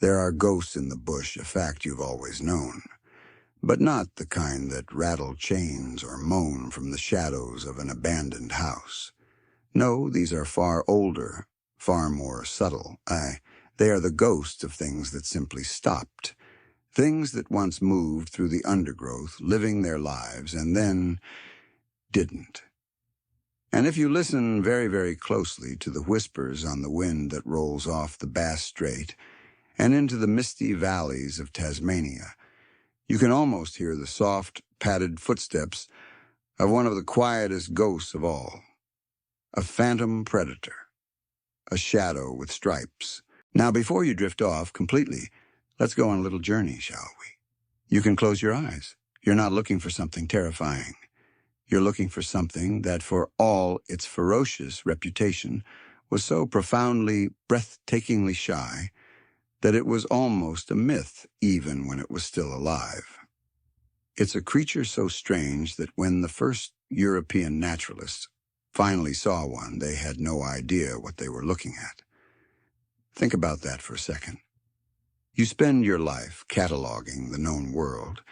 There are ghosts in the bush, a fact you've always known, but not the kind that rattle chains or moan from the shadows of an abandoned house. No, these are far older, far more subtle. They are the ghosts of things that simply stopped. Things that once moved through the undergrowth, living their lives, and then didn't. And if you listen very, very closely to the whispers on the wind that rolls off the Bass Strait and into the misty valleys of Tasmania, you can almost hear the soft, padded footsteps of one of the quietest ghosts of all, a phantom predator, a shadow with stripes. Now, before you drift off completely, let's go on a little journey, shall we? You can close your eyes. You're not looking for something terrifying. You're looking for something that, for all its ferocious reputation, was so profoundly, breathtakingly shy that it was almost a myth even when it was still alive. It's a creature so strange that when the first European naturalists finally saw one, they had no idea what they were looking at. Think about that for a second. You spend your life cataloging the known world,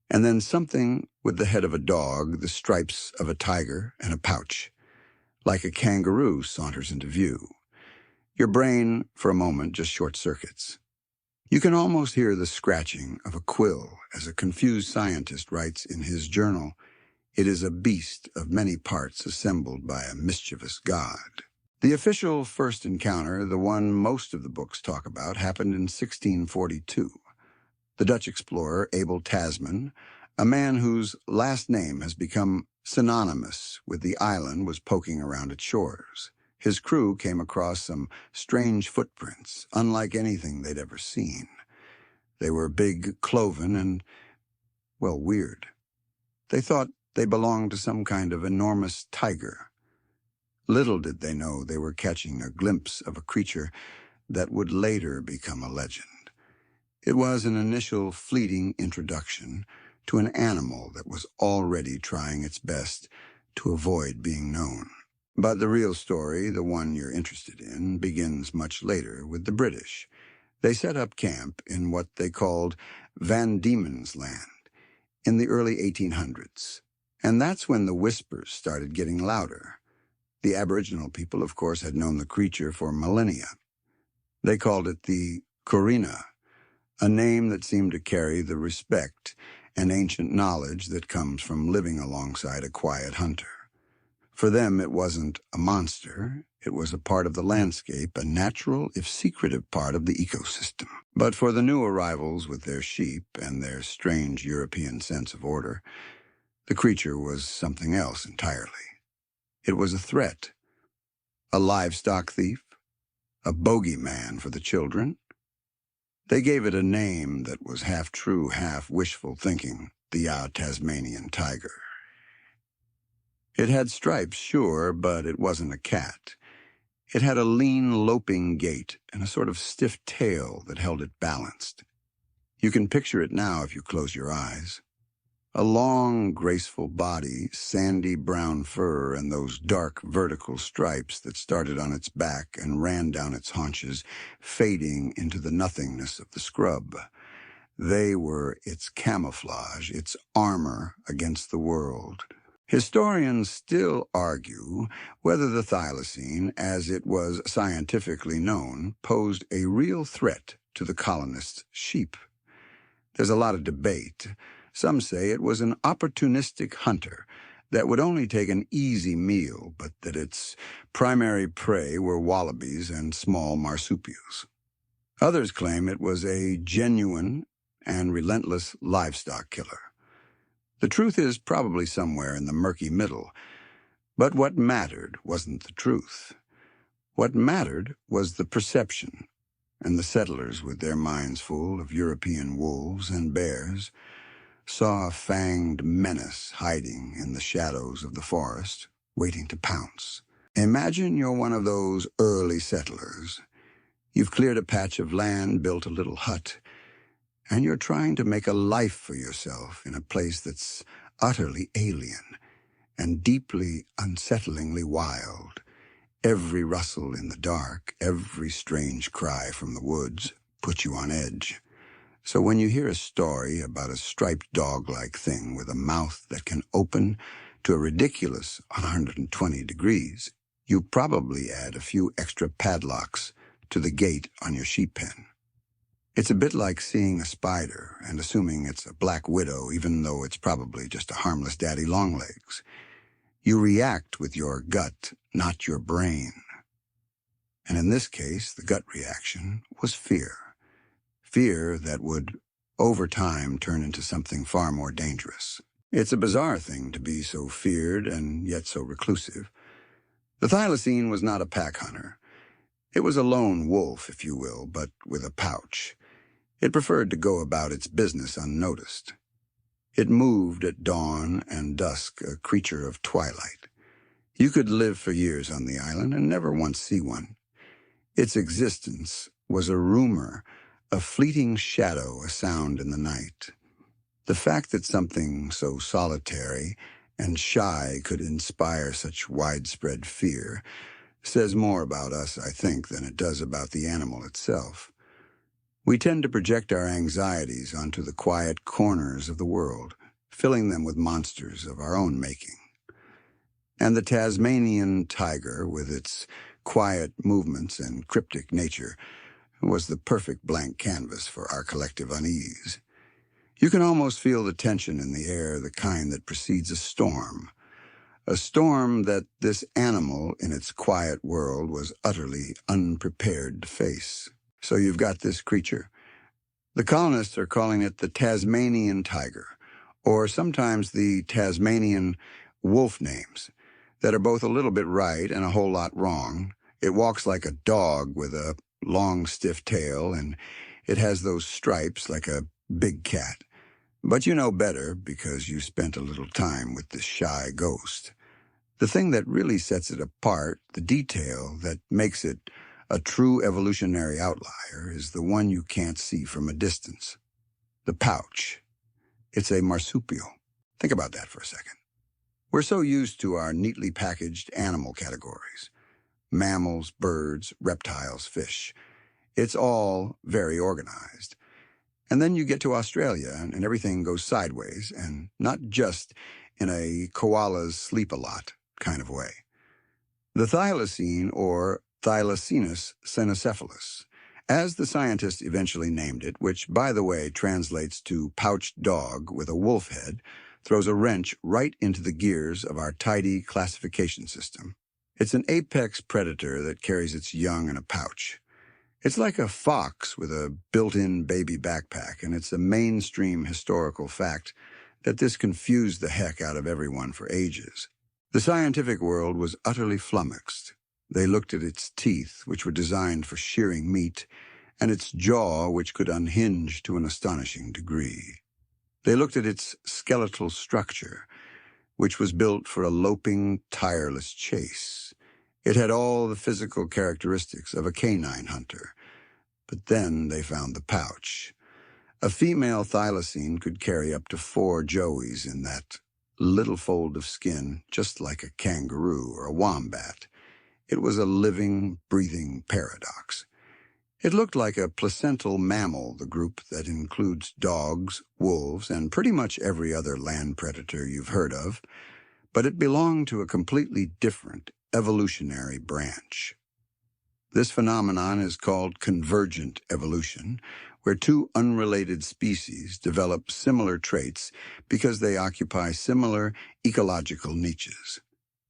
and then something with the head of a dog, the stripes of a tiger, and a pouch, like a kangaroo, saunters into view. Your brain, for a moment, just short-circuits. You can almost hear the scratching of a quill as a confused scientist writes in his journal, "It is a beast of many parts assembled by a mischievous god." The official first encounter, the one most of the books talk about, happened in 1642. The Dutch explorer Abel Tasman, a man whose last name has become synonymous with the island, was poking around its shores. His crew came across some strange footprints, unlike anything they'd ever seen. They were big, cloven, and, well, weird. They thought they belonged to some kind of enormous tiger. Little did they know they were catching a glimpse of a creature that would later become a legend. It was an initial fleeting introduction to an animal that was already trying its best to avoid being known. But the real story, the one you're interested in, begins much later with the British. They set up camp in what they called Van Diemen's Land in the early 1800s. And that's when the whispers started getting louder. The Aboriginal people, of course, had known the creature for millennia. They called it the Corina, a name that seemed to carry the respect and ancient knowledge that comes from living alongside a quiet hunter. For them, it wasn't a monster. It was a part of the landscape, a natural, if secretive part of the ecosystem. But for the new arrivals with their sheep and their strange European sense of order, the creature was something else entirely. It was a threat, a livestock thief, a bogeyman for the children. They gave it a name that was half true, half wishful thinking, the Tasmanian tiger. It had stripes, sure, but it wasn't a cat. It had a lean, loping gait and a sort of stiff tail that held it balanced. You can picture it now if you close your eyes. A long, graceful body, sandy brown fur, and those dark vertical stripes that started on its back and ran down its haunches, fading into the nothingness of the scrub. They were its camouflage, its armor against the world. Historians still argue whether the thylacine, as it was scientifically known, posed a real threat to the colonists' sheep. There's a lot of debate. Some say it was an opportunistic hunter that would only take an easy meal, but that its primary prey were wallabies and small marsupials. Others claim it was a genuine and relentless livestock killer. The truth is probably somewhere in the murky middle, but what mattered wasn't the truth. What mattered was the perception, and the settlers, with their minds full of European wolves and bears, saw a fanged menace hiding in the shadows of the forest, waiting to pounce. Imagine you're one of those early settlers. You've cleared a patch of land, built a little hut, and you're trying to make a life for yourself in a place that's utterly alien and deeply, unsettlingly wild. Every rustle in the dark, every strange cry from the woods, put you on edge. So when you hear a story about a striped dog-like thing with a mouth that can open to a ridiculous 120 degrees, you probably add a few extra padlocks to the gate on your sheep pen. It's a bit like seeing a spider and assuming it's a black widow even though it's probably just a harmless daddy longlegs. You react with your gut, not your brain. And in this case, the gut reaction was fear. Fear that would, over time, turn into something far more dangerous. It's a bizarre thing to be so feared and yet so reclusive. The thylacine was not a pack hunter. It was a lone wolf, if you will, but with a pouch. It preferred to go about its business unnoticed. It moved at dawn and dusk, a creature of twilight. You could live for years on the island and never once see one. Its existence was a rumor, a fleeting shadow, a sound in the night. The fact that something so solitary and shy could inspire such widespread fear says more about us, I think, than it does about the animal itself. We tend to project our anxieties onto the quiet corners of the world, filling them with monsters of our own making. And the Tasmanian tiger, with its quiet movements and cryptic nature, was the perfect blank canvas for our collective unease. You can almost feel the tension in the air, the kind that precedes a storm that this animal in its quiet world was utterly unprepared to face. So you've got this creature. The colonists are calling it the Tasmanian tiger, or sometimes the Tasmanian wolf names, that are both a little bit right and a whole lot wrong. It walks like a dog with a long, stiff tail, and it has those stripes like a big cat. But you know better because you spent a little time with this shy ghost. The thing that really sets it apart, the detail that makes it a true evolutionary outlier, is the one you can't see from a distance. The pouch. It's a marsupial. Think about that for a second. We're so used to our neatly packaged animal categories. Mammals, birds, reptiles, fish. It's all very organized. And then you get to Australia and everything goes sideways, and not just in a koalas sleep a lot kind of way. The thylacine, or Thylacinus cynocephalus, as the scientists eventually named it, which, by the way, translates to pouched dog with a wolf head, throws a wrench right into the gears of our tidy classification system. It's an apex predator that carries its young in a pouch. It's like a fox with a built-in baby backpack, and it's a mainstream historical fact that this confused the heck out of everyone for ages. The scientific world was utterly flummoxed. They looked at its teeth, which were designed for shearing meat, and its jaw, which could unhinge to an astonishing degree. They looked at its skeletal structure, which was built for a loping, tireless chase. It had all the physical characteristics of a canine hunter. But then they found the pouch. A female thylacine could carry up to 4 joeys in that little fold of skin, just like a kangaroo or a wombat. It was a living, breathing paradox. It looked like a placental mammal, the group that includes dogs, wolves, and pretty much every other land predator you've heard of, but it belonged to a completely different evolutionary branch. This phenomenon is called convergent evolution, where two unrelated species develop similar traits because they occupy similar ecological niches.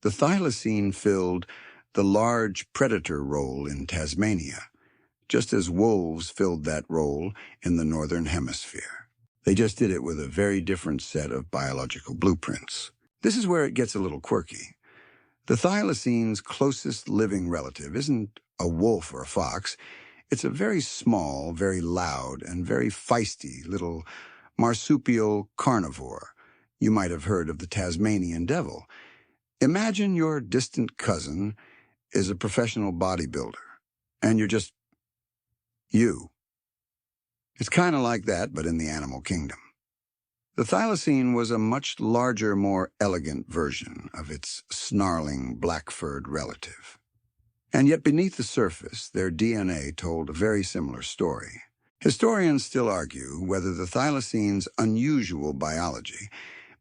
The thylacine filled the large predator role in Tasmania, just as wolves filled that role in the northern hemisphere. They just did it with a very different set of biological blueprints. This is where it gets a little quirky. The thylacine's closest living relative isn't a wolf or a fox. It's a very small, very loud, and very feisty little marsupial carnivore. You might have heard of the Tasmanian devil. Imagine your distant cousin is a professional bodybuilder, and you're just you. It's kind of like that, but in the animal kingdom. The thylacine was a much larger, more elegant version of its snarling, black-furred relative. And yet beneath the surface, their DNA told a very similar story. Historians still argue whether the thylacine's unusual biology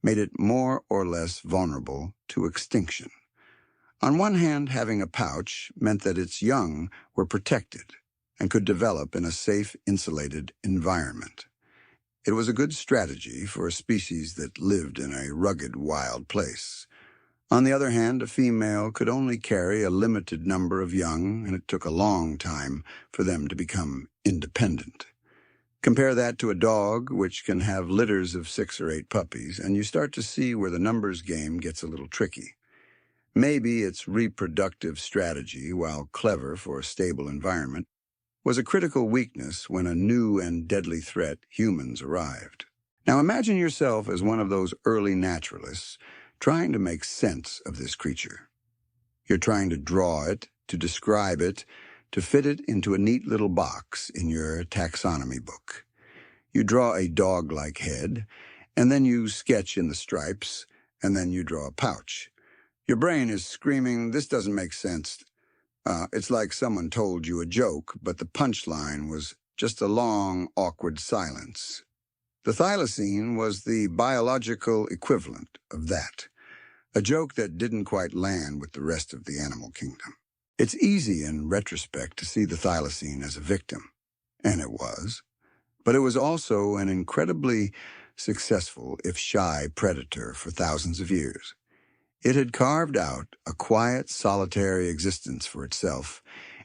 made it more or less vulnerable to extinction. On one hand, having a pouch meant that its young were protected and could develop in a safe, insulated environment. It was a good strategy for a species that lived in a rugged, wild place. On the other hand, a female could only carry a limited number of young, and it took a long time for them to become independent. Compare that to a dog, which can have litters of 6 or 8 puppies, and you start to see where the numbers game gets a little tricky. Maybe its reproductive strategy, while clever for a stable environment, was a critical weakness when a new and deadly threat, humans, arrived. Now imagine yourself as one of those early naturalists trying to make sense of this creature. You're trying to draw it, to describe it, to fit it into a neat little box in your taxonomy book. You draw a dog-like head, and then you sketch in the stripes, and then you draw a pouch. Your brain is screaming, "This doesn't make sense." It's like someone told you a joke, but the punchline was just a long, awkward silence. The thylacine was the biological equivalent of that, a joke that didn't quite land with the rest of the animal kingdom. It's easy in retrospect to see the thylacine as a victim, and it was, but it was also an incredibly successful, if shy, predator for thousands of years. It had carved out a quiet, solitary existence for itself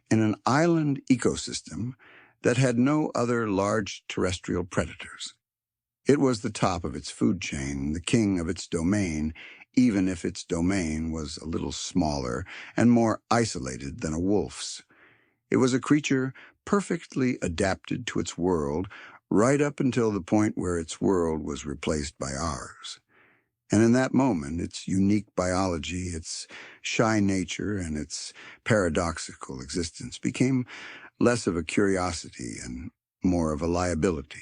in an island ecosystem that had no other large terrestrial predators. It was the top of its food chain, the king of its domain, even if its domain was a little smaller and more isolated than a wolf's. It was a creature perfectly adapted to its world right up until the point where its world was replaced by ours. And in that moment, its unique biology, its shy nature, and its paradoxical existence became less of a curiosity and more of a liability.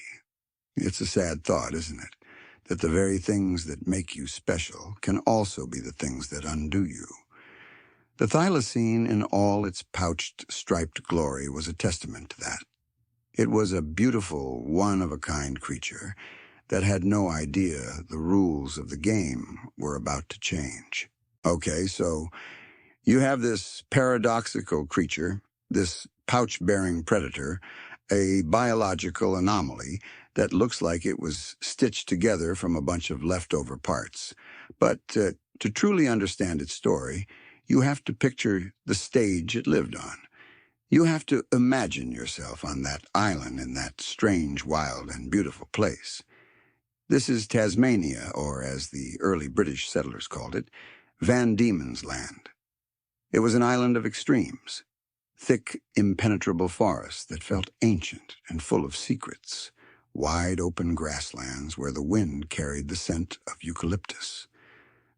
It's a sad thought, isn't it? That the very things that make you special can also be the things that undo you. The thylacine in all its pouched, striped glory was a testament to that. It was a beautiful, one-of-a-kind creature that had no idea the rules of the game were about to change. Okay, so you have this paradoxical creature, this pouch-bearing predator, a biological anomaly that looks like it was stitched together from a bunch of leftover parts. But to truly understand its story, you have to picture the stage it lived on. You have to imagine yourself on that island in that strange, wild, and beautiful place. This is Tasmania, or as the early British settlers called it, Van Diemen's Land. It was an island of extremes, thick, impenetrable forests that felt ancient and full of secrets, wide open grasslands where the wind carried the scent of eucalyptus,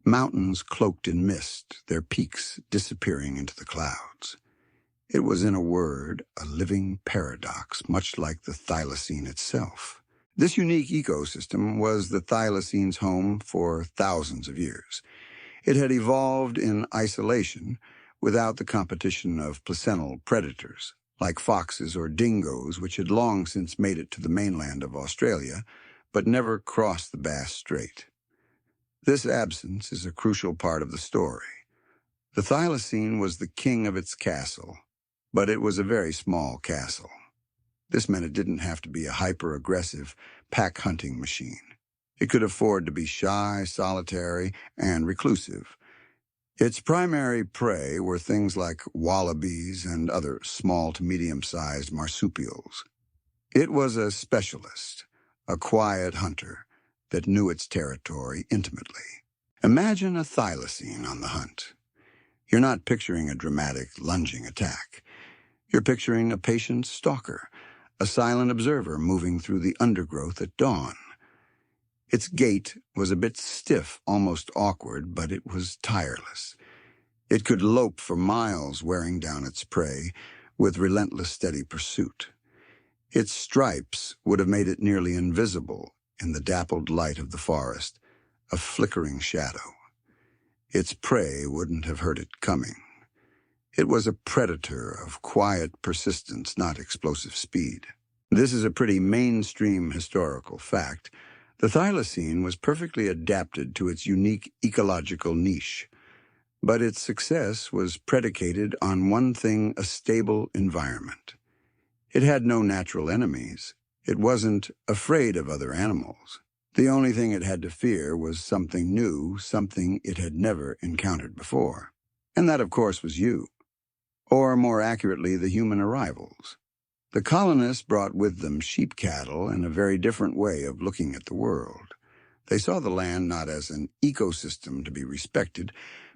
mountains cloaked in mist, their peaks disappearing into the clouds. It was, in a word, a living paradox, much like the thylacine itself. This unique ecosystem was the thylacine's home for thousands of years. It had evolved in isolation without the competition of placental predators, like foxes or dingoes, which had long since made it to the mainland of Australia, but never crossed the Bass Strait. This absence is a crucial part of the story. The thylacine was the king of its castle, but it was a very small castle. This meant it didn't have to be a hyper-aggressive pack-hunting machine. It could afford to be shy, solitary, and reclusive. Its primary prey were things like wallabies and other small to medium-sized marsupials. It was a specialist, a quiet hunter that knew its territory intimately. Imagine a thylacine on the hunt. You're not picturing a dramatic, lunging attack. You're picturing a patient stalker, a silent observer moving through the undergrowth at dawn. Its gait was a bit stiff, almost awkward, but it was tireless. It could lope for miles, wearing down its prey with relentless, steady pursuit. Its stripes would have made it nearly invisible in the dappled light of the forest, a flickering shadow. Its prey wouldn't have heard it coming. It was a predator of quiet persistence, not explosive speed. This is a pretty mainstream historical fact. The thylacine was perfectly adapted to its unique ecological niche, but its success was predicated on one thing: a stable environment. It had no natural enemies. It wasn't afraid of other animals. The only thing it had to fear was something new, something it had never encountered before. And that, of course, was you. Or, more accurately, the human arrivals. The colonists brought with them sheep cattle and a very different way of looking at the world. They saw the land not as an ecosystem to be respected,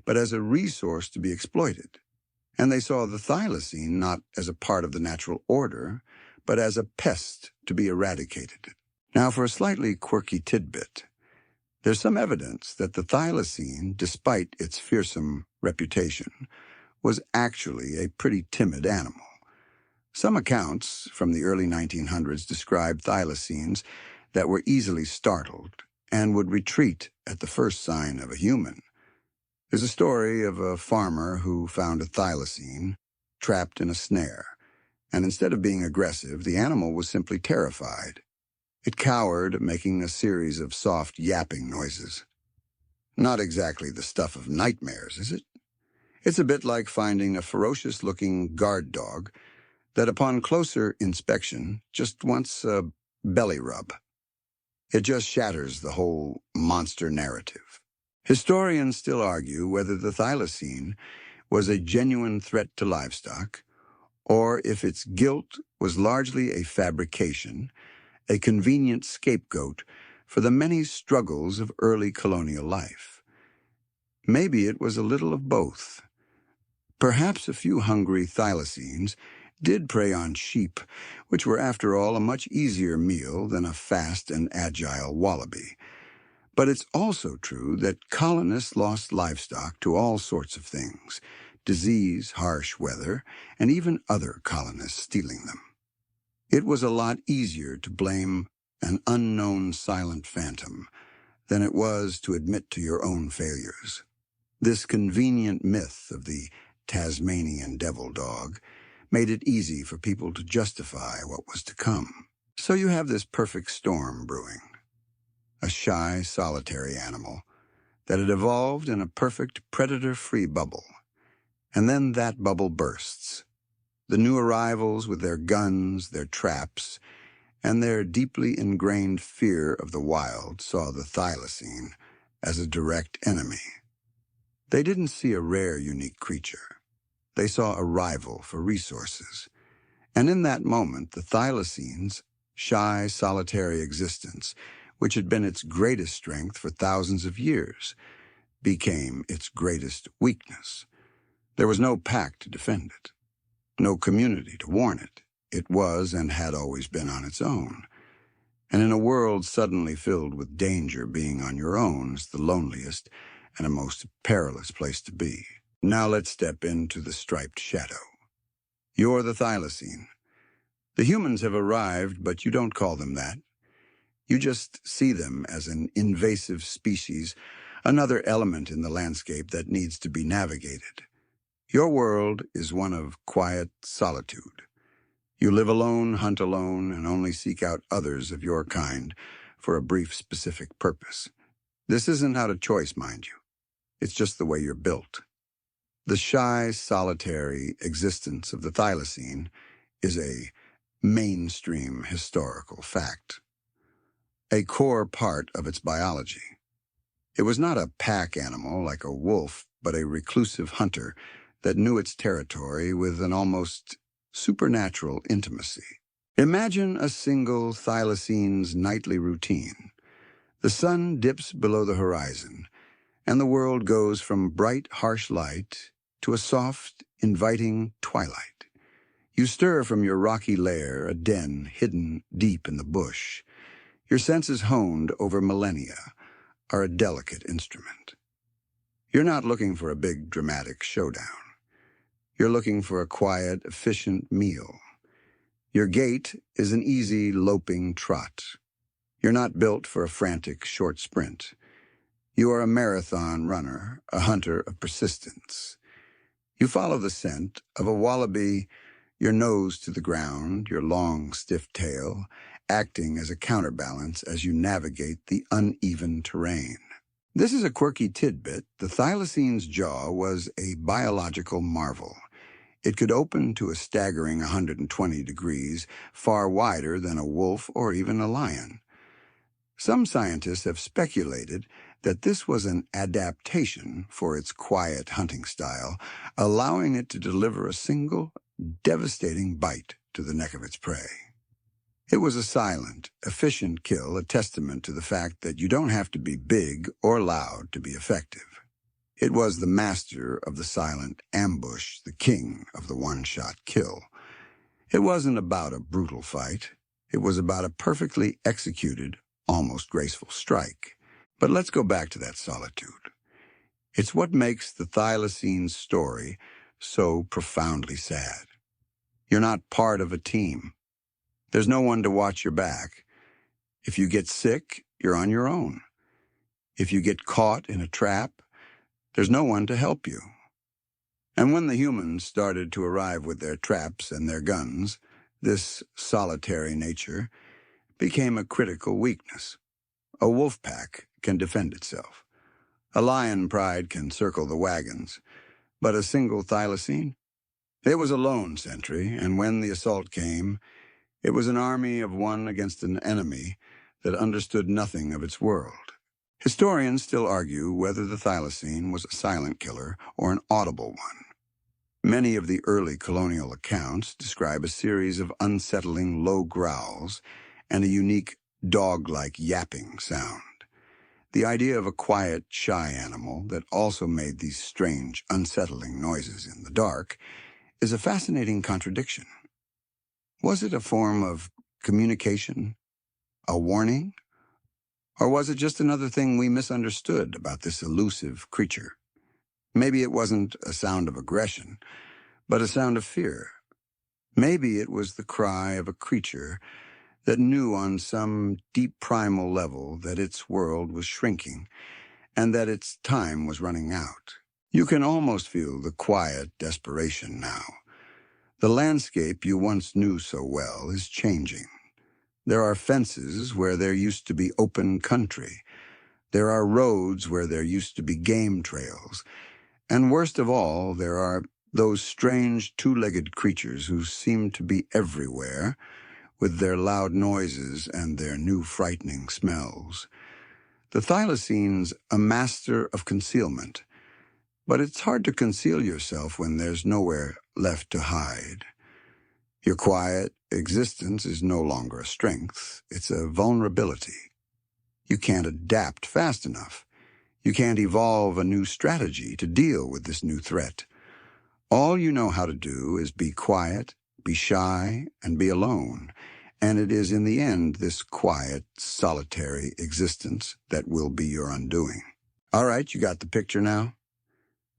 but as a resource to be exploited. And they saw the thylacine not as a part of the natural order, but as a pest to be eradicated. Now, for a slightly quirky tidbit, there's some evidence that the thylacine, despite its fearsome reputation, was actually a pretty timid animal. Some accounts from the early 1900s describe thylacines that were easily startled and would retreat at the first sign of a human. There's a story of a farmer who found a thylacine trapped in a snare, and instead of being aggressive, the animal was simply terrified. It cowered, making a series of soft yapping noises. Not exactly the stuff of nightmares, is it? It's a bit like finding a ferocious-looking guard dog that upon closer inspection just wants a belly rub. It just shatters the whole monster narrative. Historians still argue whether the thylacine was a genuine threat to livestock, or if its guilt was largely a fabrication, a convenient scapegoat for the many struggles of early colonial life. Maybe it was a little of both. Perhaps a few hungry thylacines did prey on sheep, which were, after all, a much easier meal than a fast and agile wallaby. But it's also true that colonists lost livestock to all sorts of things: disease, harsh weather, and even other colonists stealing them. It was a lot easier to blame an unknown silent phantom than it was to admit to your own failures. This convenient myth of the Tasmanian devil dog made it easy for people to justify what was to come. So you have this perfect storm brewing. A shy, solitary animal that had evolved in a perfect predator-free bubble. And then that bubble bursts. The new arrivals with their guns, their traps, and their deeply ingrained fear of the wild saw the thylacine as a direct enemy. They didn't see a rare, unique creature. They saw a rival for resources. And in that moment, the thylacine's shy, solitary existence, which had been its greatest strength for thousands of years, became its greatest weakness. There was no pack to defend it, no community to warn it. It was and had always been on its own. And in a world suddenly filled with danger, being on your own is the loneliest and a most perilous place to be. Now let's step into the striped shadow. You're the thylacine. The humans have arrived, but you don't call them that. You just see them as an invasive species, another element in the landscape that needs to be navigated. Your world is one of quiet solitude. You live alone, hunt alone, and only seek out others of your kind for a brief, specific purpose. This isn't out of choice, mind you. It's just the way you're built. The shy, solitary existence of the thylacine is a mainstream historical fact, a core part of its biology. It was not a pack animal like a wolf, but a reclusive hunter that knew its territory with an almost supernatural intimacy. Imagine a single thylacine's nightly routine. The sun dips below the horizon, and the world goes from bright, harsh light to a soft, inviting twilight. You stir from your rocky lair, a den hidden deep in the bush. Your senses honed over millennia are a delicate instrument. You're not looking for a big, dramatic showdown. You're looking for a quiet, efficient meal. Your gait is an easy, loping trot. You're not built for a frantic, short sprint. You are a marathon runner, a hunter of persistence. You follow the scent of a wallaby your nose to the ground, your long, stiff tail, acting as a counterbalance as you navigate the uneven terrain. This is a quirky tidbit. The thylacine's jaw was a biological marvel. It could open to a staggering 120 degrees, far wider than a wolf or even a lion. Some scientists have speculated that this was an adaptation for its quiet hunting style, allowing it to deliver a single, devastating bite to the neck of its prey. It was a silent, efficient kill, a testament to the fact that you don't have to be big or loud to be effective. It was the master of the silent ambush, the king of the one-shot kill. It wasn't about a brutal fight. It was about a perfectly executed, almost graceful strike. But let's go back to that solitude. It's what makes the thylacine's story so profoundly sad. You're not part of a team. There's no one to watch your back. If you get sick, you're on your own. If you get caught in a trap, there's no one to help you. And when the humans started to arrive with their traps and their guns, this solitary nature became a critical weakness. A wolf pack can defend itself. A lion pride can circle the wagons. But a single thylacine? It was a lone sentry, and when the assault came, it was an army of one against an enemy that understood nothing of its world. Historians still argue whether the thylacine was a silent killer or an audible one. Many of the early colonial accounts describe a series of unsettling low growls and a unique dog-like yapping sound. The idea of a quiet, shy animal that also made these strange, unsettling noises in the dark is a fascinating contradiction. Was it a form of communication? A warning? Or was it just another thing we misunderstood about this elusive creature? Maybe it wasn't a sound of aggression, but a sound of fear. Maybe it was the cry of a creature that knew on some deep primal level that its world was shrinking and that its time was running out. You can almost feel the quiet desperation now. The landscape you once knew so well is changing. There are fences where there used to be open country. There are roads where there used to be game trails. And worst of all, there are those strange two-legged creatures who seem to be everywhere, with their loud noises and their new frightening smells. The thylacine's a master of concealment, but it's hard to conceal yourself when there's nowhere left to hide. Your quiet existence is no longer a strength, it's a vulnerability. You can't adapt fast enough. You can't evolve a new strategy to deal with this new threat. All you know how to do is be quiet, be shy, and be alone. And it is in the end this quiet, solitary existence that will be your undoing. All right, you got the picture now?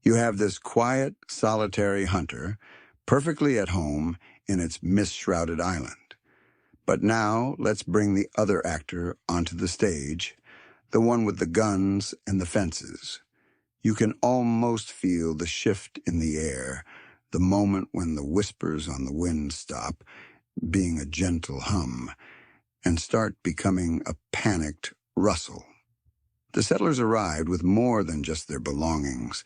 You have this quiet, solitary hunter, perfectly at home in its mist-shrouded island. But now let's bring the other actor onto the stage, the one with the guns and the fences. You can almost feel the shift in the air, the moment when the whispers on the wind stop, being a gentle hum, and start becoming a panicked rustle. The settlers arrived with more than just their belongings.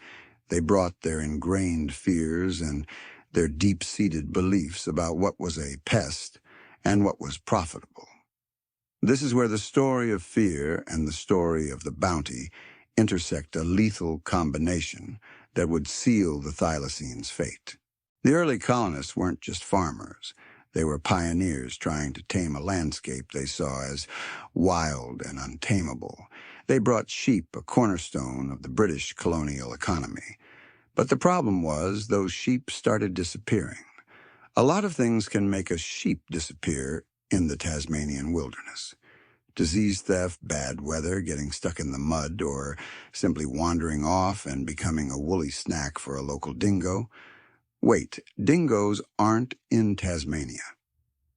They brought their ingrained fears and their deep-seated beliefs about what was a pest and what was profitable. This is where the story of fear and the story of the bounty intersect, a lethal combination that would seal the thylacine's fate. The early colonists weren't just farmers. They were pioneers trying to tame a landscape they saw as wild and untamable. They brought sheep, a cornerstone of the British colonial economy. But the problem was those sheep started disappearing. A lot of things can make a sheep disappear in the Tasmanian wilderness. Disease theft, bad weather, getting stuck in the mud, or simply wandering off and becoming a woolly snack for a local dingo. Wait, dingoes aren't in Tasmania.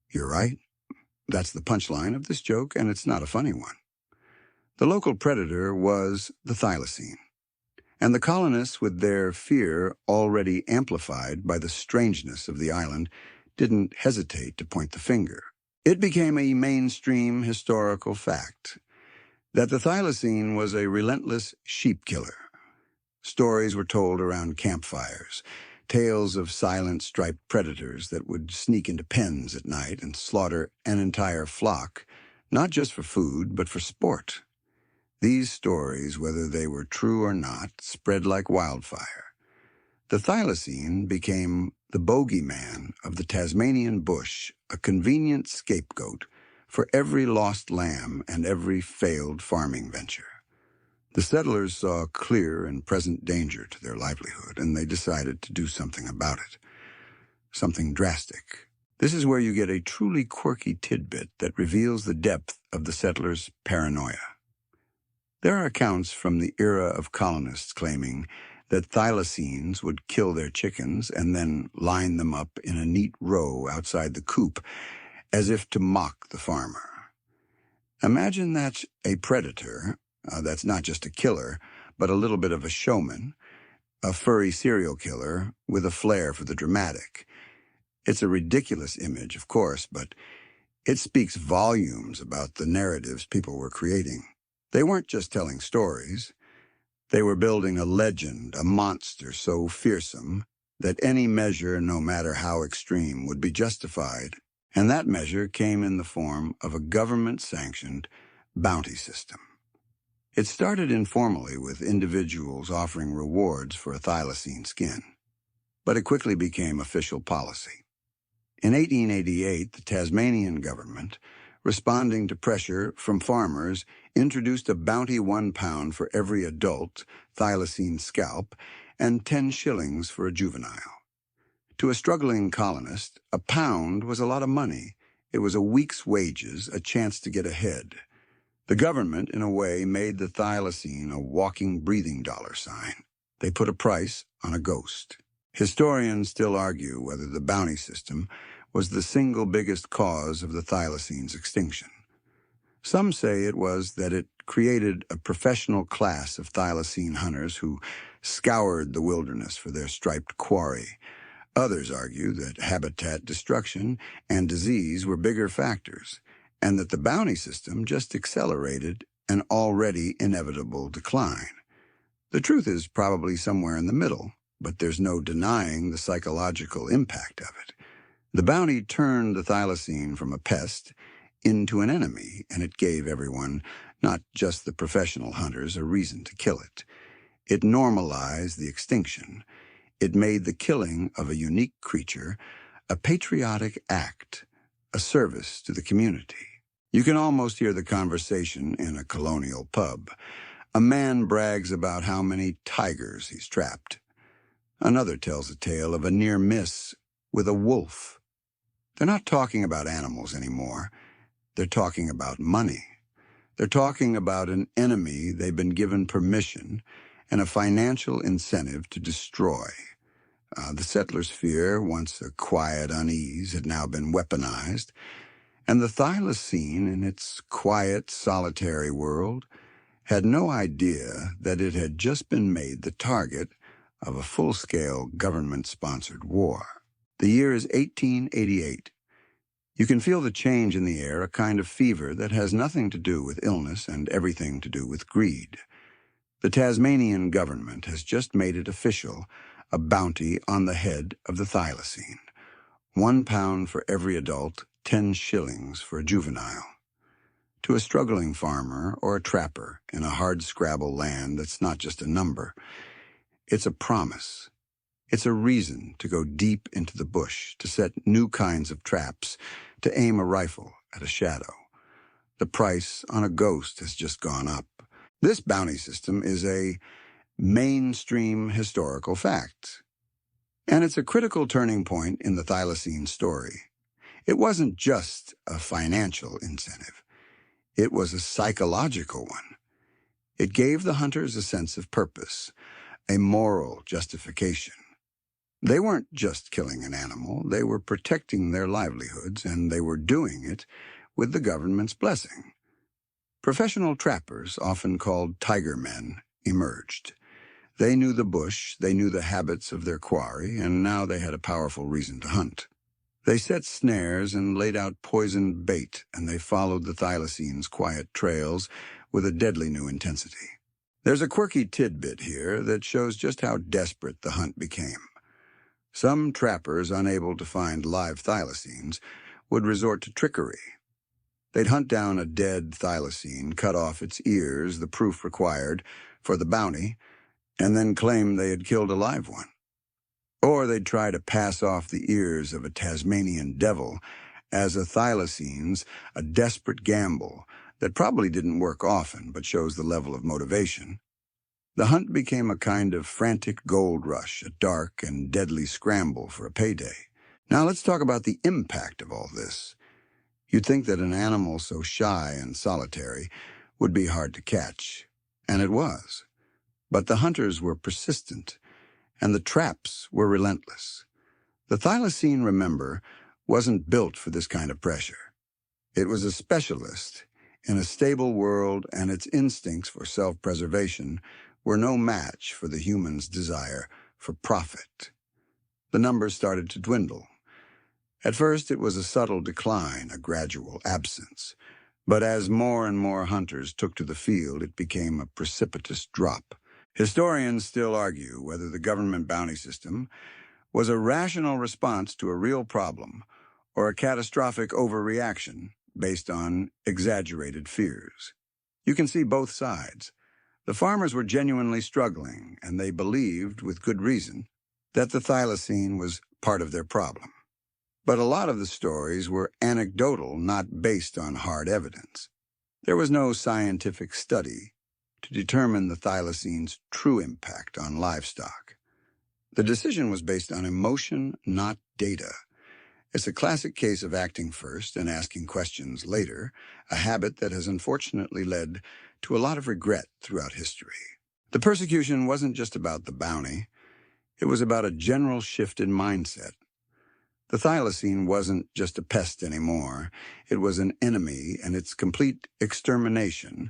You're right. That's the punchline of this joke, and it's not a funny one. The local predator was the thylacine, and the colonists, with their fear already amplified by the strangeness of the island, didn't hesitate to point the finger. It became a mainstream historical fact that the thylacine was a relentless sheep killer. Stories were told around campfires, tales of silent striped predators that would sneak into pens at night and slaughter an entire flock, not just for food, but for sport. These stories, whether they were true or not, spread like wildfire. The thylacine became the bogeyman of the Tasmanian bush, a convenient scapegoat for every lost lamb and every failed farming venture. The settlers saw clear and present danger to their livelihood, and they decided to do something about it. Something drastic. This is where you get a truly quirky tidbit that reveals the depth of the settlers' paranoia. There are accounts from the era of colonists claiming that thylacines would kill their chickens and then line them up in a neat row outside the coop, as if to mock the farmer. Imagine that's a predator, that's not just a killer, but a little bit of a showman, a furry serial killer with a flair for the dramatic. It's a ridiculous image, of course, but it speaks volumes about the narratives people were creating. They weren't just telling stories. They were building a legend, a monster so fearsome that any measure, no matter how extreme, would be justified. And that measure came in the form of a government-sanctioned bounty system. It started informally with individuals offering rewards for a thylacine skin, but it quickly became official policy. In 1888, the Tasmanian government, responding to pressure from farmers, introduced a bounty £1 for every adult thylacine scalp and 10 shillings for a juvenile. To a struggling colonist, a pound was a lot of money. It was a week's wages, a chance to get ahead. The government, in a way, made the thylacine a walking, breathing dollar sign. They put a price on a ghost. Historians still argue whether the bounty system was the single biggest cause of the thylacine's extinction. Some say it was that it created a professional class of thylacine hunters who scoured the wilderness for their striped quarry. Others argue that habitat destruction and disease were bigger factors, and that the bounty system just accelerated an already inevitable decline. The truth is probably somewhere in the middle, but there's no denying the psychological impact of it. The bounty turned the thylacine from a pest into an enemy, and it gave everyone, not just the professional hunters, a reason to kill it. It normalized the extinction. It made the killing of a unique creature a patriotic act, a service to the community. You can almost hear the conversation in a colonial pub. A man brags about how many tigers he's trapped. Another tells a tale of a near miss with a wolf. They're not talking about animals anymore. They're talking about money. They're talking about an enemy they've been given permission and a financial incentive to destroy. The settlers' fear, once a quiet unease, had now been weaponized, and the thylacine, in its quiet, solitary world, had no idea that it had just been made the target of a full-scale government-sponsored war. The year is 1888. You can feel the change in the air, a kind of fever that has nothing to do with illness and everything to do with greed. The Tasmanian government has just made it official, a bounty on the head of the thylacine. £1 for every adult, 10 shillings for a juvenile. To a struggling farmer or a trapper in a hard-scrabble land that's not just a number, it's a promise. It's a reason to go deep into the bush, to set new kinds of traps, to aim a rifle at a shadow. The price on a ghost has just gone up. This bounty system is a mainstream historical fact. And it's a critical turning point in the thylacine story. It wasn't just a financial incentive. It was a psychological one. It gave the hunters a sense of purpose, a moral justification. They weren't just killing an animal, they were protecting their livelihoods, and they were doing it with the government's blessing. Professional trappers, often called tiger men, emerged. They knew the bush, they knew the habits of their quarry, and now they had a powerful reason to hunt. They set snares and laid out poisoned bait, and they followed the thylacine's quiet trails with a deadly new intensity. There's a quirky tidbit here that shows just how desperate the hunt became. Some trappers, unable to find live thylacines, would resort to trickery. They'd hunt down a dead thylacine, cut off its ears, the proof required for the bounty, and then claim they had killed a live one. Or they'd try to pass off the ears of a Tasmanian devil as a thylacine's, a desperate gamble that probably didn't work often but shows the level of motivation. The hunt became a kind of frantic gold rush, a dark and deadly scramble for a payday. Now let's talk about the impact of all this. You'd think that an animal so shy and solitary would be hard to catch, and it was. But the hunters were persistent, and the traps were relentless. The thylacine, remember, wasn't built for this kind of pressure. It was a specialist in a stable world, and its instincts for self-preservation were no match for the human's desire for profit. The numbers started to dwindle. At first, it was a subtle decline, a gradual absence. But as more and more hunters took to the field, it became a precipitous drop. Historians still argue whether the government bounty system was a rational response to a real problem or a catastrophic overreaction based on exaggerated fears. You can see both sides. The farmers were genuinely struggling, and they believed, with good reason, that the thylacine was part of their problem. But a lot of the stories were anecdotal, not based on hard evidence. There was no scientific study to determine the thylacine's true impact on livestock. The decision was based on emotion, not data. It's a classic case of acting first and asking questions later, a habit that has unfortunately led to a lot of regret throughout history. The persecution wasn't just about the bounty. It was about a general shift in mindset. The thylacine wasn't just a pest anymore. It was an enemy, and its complete extermination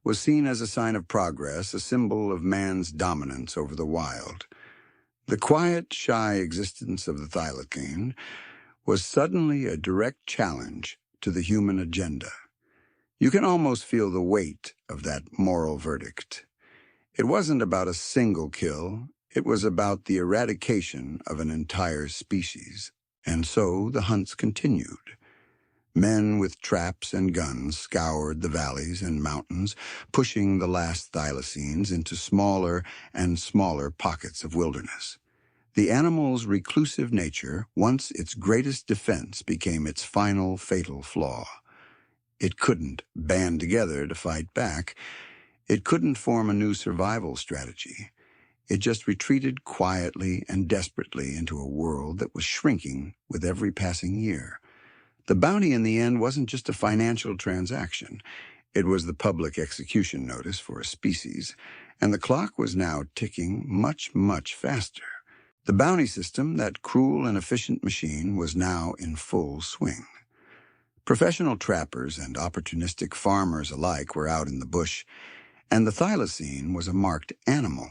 was seen as a sign of progress, a symbol of man's dominance over the wild. The quiet, shy existence of the thylacine was suddenly a direct challenge to the human agenda. You can almost feel the weight of that moral verdict. It wasn't about a single kill. It was about the eradication of an entire species. And so the hunts continued. Men with traps and guns scoured the valleys and mountains, pushing the last thylacines into smaller and smaller pockets of wilderness. The animal's reclusive nature, once its greatest defense, became its final fatal flaw. It couldn't band together to fight back. It couldn't form a new survival strategy. It just retreated quietly and desperately into a world that was shrinking with every passing year. The bounty in the end wasn't just a financial transaction. It was the public execution notice for a species, and the clock was now ticking much, much faster. The bounty system, that cruel and efficient machine, was now in full swing. Professional trappers and opportunistic farmers alike were out in the bush, and the thylacine was a marked animal.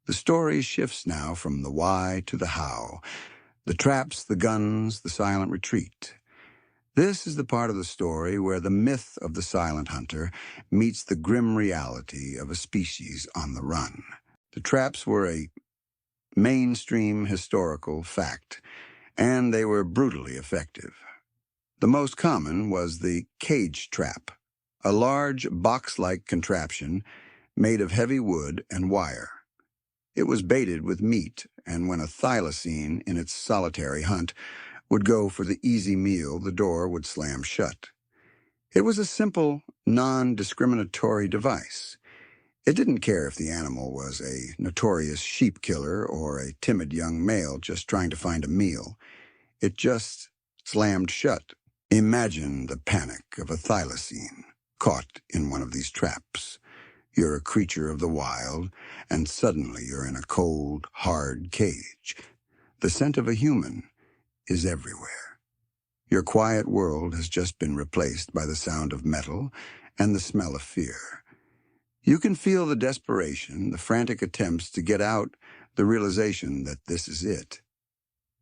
The story shifts now from the why to the how, the traps, the guns, the silent retreat. This is the part of the story where the myth of the silent hunter meets the grim reality of a species on the run. The traps were a mainstream historical fact, and they were brutally effective. The most common was the cage trap, a large box-like contraption made of heavy wood and wire. It was baited with meat, and when a thylacine, in its solitary hunt, would go for the easy meal, the door would slam shut. It was a simple, non-discriminatory device. It didn't care if the animal was a notorious sheep killer or a timid young male just trying to find a meal. It just slammed shut. Imagine the panic of a thylacine caught in one of these traps. You're a creature of the wild, and suddenly you're in a cold, hard cage. The scent of a human is everywhere. Your quiet world has just been replaced by the sound of metal and the smell of fear. You can feel the desperation, the frantic attempts to get out, the realization that this is it.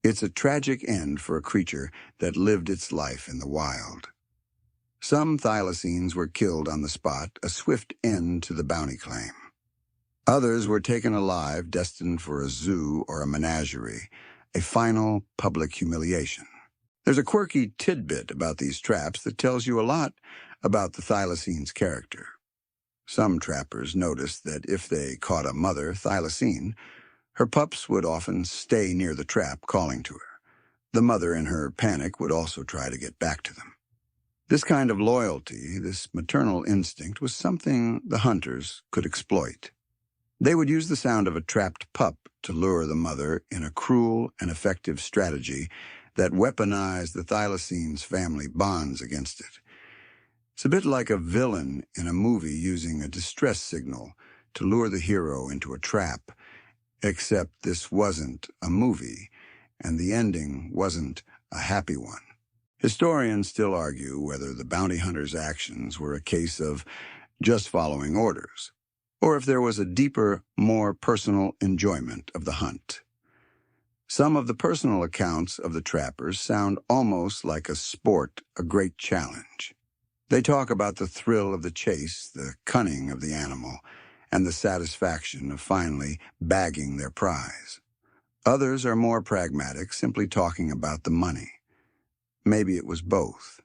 It's a tragic end for a creature that lived its life in the wild. Some thylacines were killed on the spot, a swift end to the bounty claim. Others were taken alive, destined for a zoo or a menagerie, a final public humiliation. There's a quirky tidbit about these traps that tells you a lot about the thylacine's character. Some trappers noticed that if they caught a mother thylacine, her pups would often stay near the trap, calling to her. The mother, in her panic, would also try to get back to them. This kind of loyalty, this maternal instinct, was something the hunters could exploit. They would use the sound of a trapped pup to lure the mother in a cruel and effective strategy that weaponized the thylacine's family bonds against it. It's a bit like a villain in a movie using a distress signal to lure the hero into a trap, except this wasn't a movie, and the ending wasn't a happy one. Historians still argue whether the bounty hunter's actions were a case of just following orders, or if there was a deeper, more personal enjoyment of the hunt. Some of the personal accounts of the trappers sound almost like a sport, a great challenge. They talk about the thrill of the chase, the cunning of the animal, and the satisfaction of finally bagging their prize. Others are more pragmatic, simply talking about the money. Maybe it was both.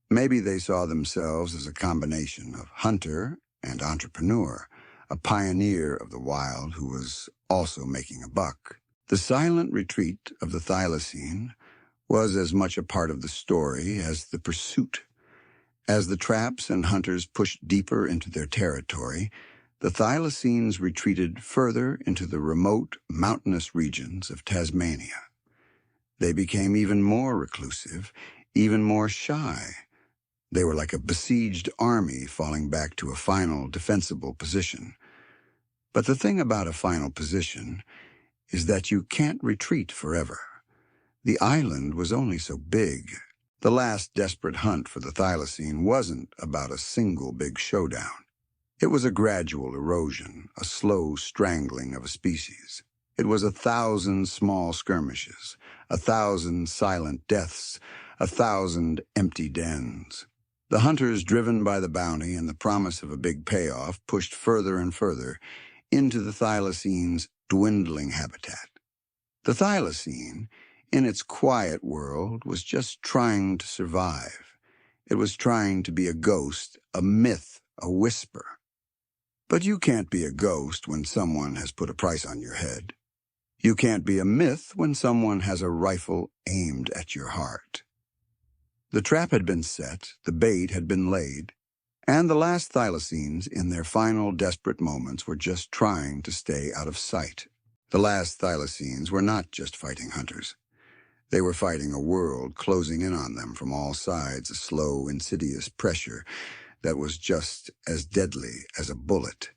Maybe they saw themselves as a combination of hunter and entrepreneur, a pioneer of the wild who was also making a buck. The silent retreat of the thylacine was as much a part of the story as the pursuit. As the traps and hunters pushed deeper into their territory, the thylacines retreated further into the remote, mountainous regions of Tasmania. They became even more reclusive, even more shy. They were like a besieged army falling back to a final, defensible position. But the thing about a final position is that you can't retreat forever. The island was only so big. The last desperate hunt for the thylacine wasn't about a single big showdown. It was a gradual erosion, a slow strangling of a species. It was 1,000 small skirmishes, 1,000 silent deaths, 1,000 empty dens. The hunters, driven by the bounty and the promise of a big payoff, pushed further and further into the thylacine's dwindling habitat. The thylacine, in its quiet world, was just trying to survive. It was trying to be a ghost, a myth, a whisper. But you can't be a ghost when someone has put a price on your head. You can't be a myth when someone has a rifle aimed at your heart. The trap had been set, the bait had been laid, and the last thylacines, in their final desperate moments, were just trying to stay out of sight. The last thylacines were not just fighting hunters. They were fighting a world closing in on them from all sides, a slow, insidious pressure that was just as deadly as a bullet.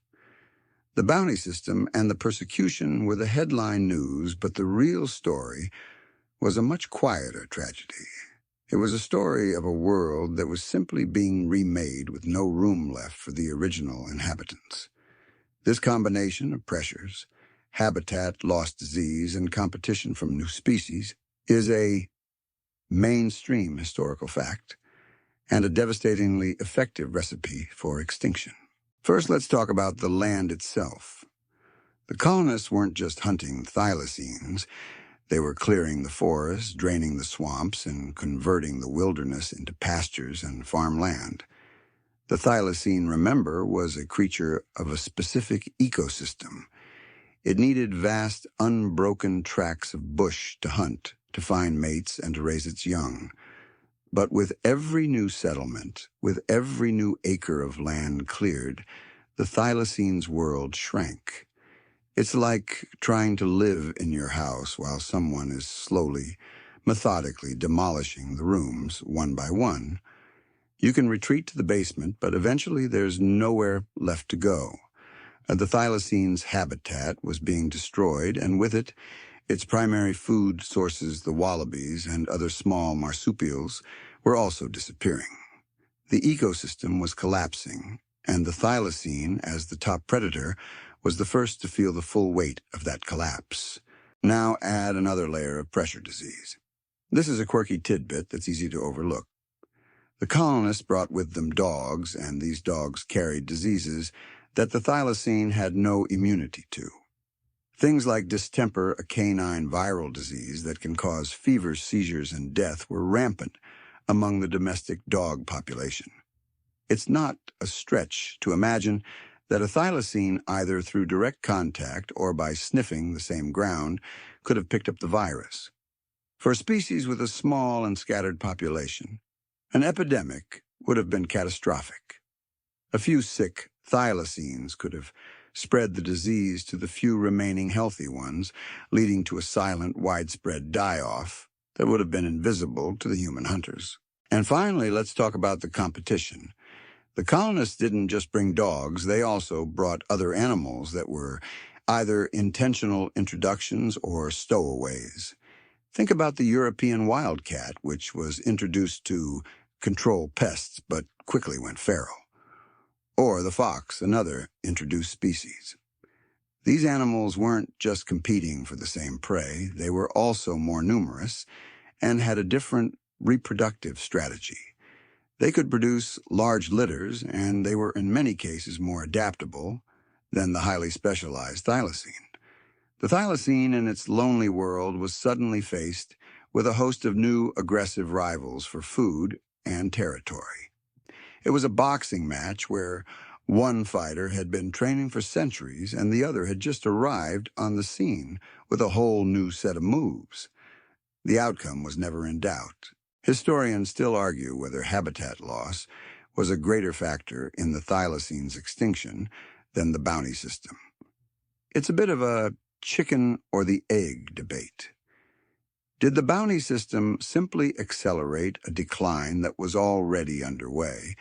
The bounty system and the persecution were the headline news, but the real story was a much quieter tragedy. It was a story of a world that was simply being remade with no room left for the original inhabitants. This combination of pressures, habitat, lost disease, and competition from new species is a mainstream historical fact and a devastatingly effective recipe for extinction. First, let's talk about the land itself. The colonists weren't just hunting thylacines. They were clearing the forests, draining the swamps, and converting the wilderness into pastures and farmland. The thylacine, remember, was a creature of a specific ecosystem. It needed vast, unbroken tracts of bush to hunt, to find mates, and to raise its young. But with every new settlement, with every new acre of land cleared, the thylacine's world shrank. It's like trying to live in your house while someone is slowly, methodically demolishing the rooms one by one. You can retreat to the basement, but eventually there's nowhere left to go. The thylacine's habitat was being destroyed, and with it, its primary food sources, the wallabies and other small marsupials, were also disappearing. The ecosystem was collapsing, and the thylacine, as the top predator, was the first to feel the full weight of that collapse. Now add another layer of pressure disease. This is a quirky tidbit that's easy to overlook. The colonists brought with them dogs, and these dogs carried diseases that the thylacine had no immunity to. Things like distemper, a canine viral disease that can cause fevers, seizures, and death, were rampant among the domestic dog population. It's not a stretch to imagine that a thylacine, either through direct contact or by sniffing the same ground, could have picked up the virus. For a species with a small and scattered population, an epidemic would have been catastrophic. A few sick thylacines could have spread the disease to the few remaining healthy ones, leading to a silent, widespread die-off that would have been invisible to the human hunters. And finally, let's talk about the competition. The colonists didn't just bring dogs, they also brought other animals that were either intentional introductions or stowaways. Think about the European wildcat, which was introduced to control pests but quickly went feral. Or the fox, another introduced species. These animals weren't just competing for the same prey, they were also more numerous and had a different reproductive strategy. They could produce large litters, and they were in many cases more adaptable than the highly specialized thylacine. The thylacine in its lonely world was suddenly faced with a host of new aggressive rivals for food and territory. It was a boxing match where one fighter had been training for centuries and the other had just arrived on the scene with a whole new set of moves. The outcome was never in doubt. Historians still argue whether habitat loss was a greater factor in the thylacine's extinction than the bounty system. It's a bit of a chicken or the egg debate. Did the bounty system simply accelerate a decline that was already underway,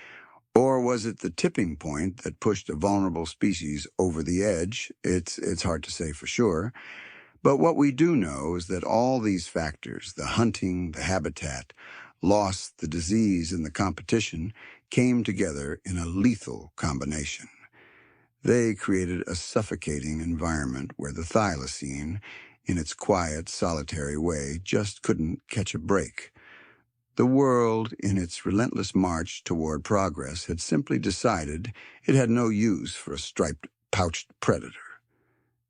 or was it the tipping point that pushed a vulnerable species over the edge? It's hard to say for sure. But what we do know is that all these factors, the hunting, the habitat, loss, the disease, and the competition, came together in a lethal combination. They created a suffocating environment where the thylacine, in its quiet, solitary way, just couldn't catch a break. The world, in its relentless march toward progress, had simply decided it had no use for a striped, pouched predator.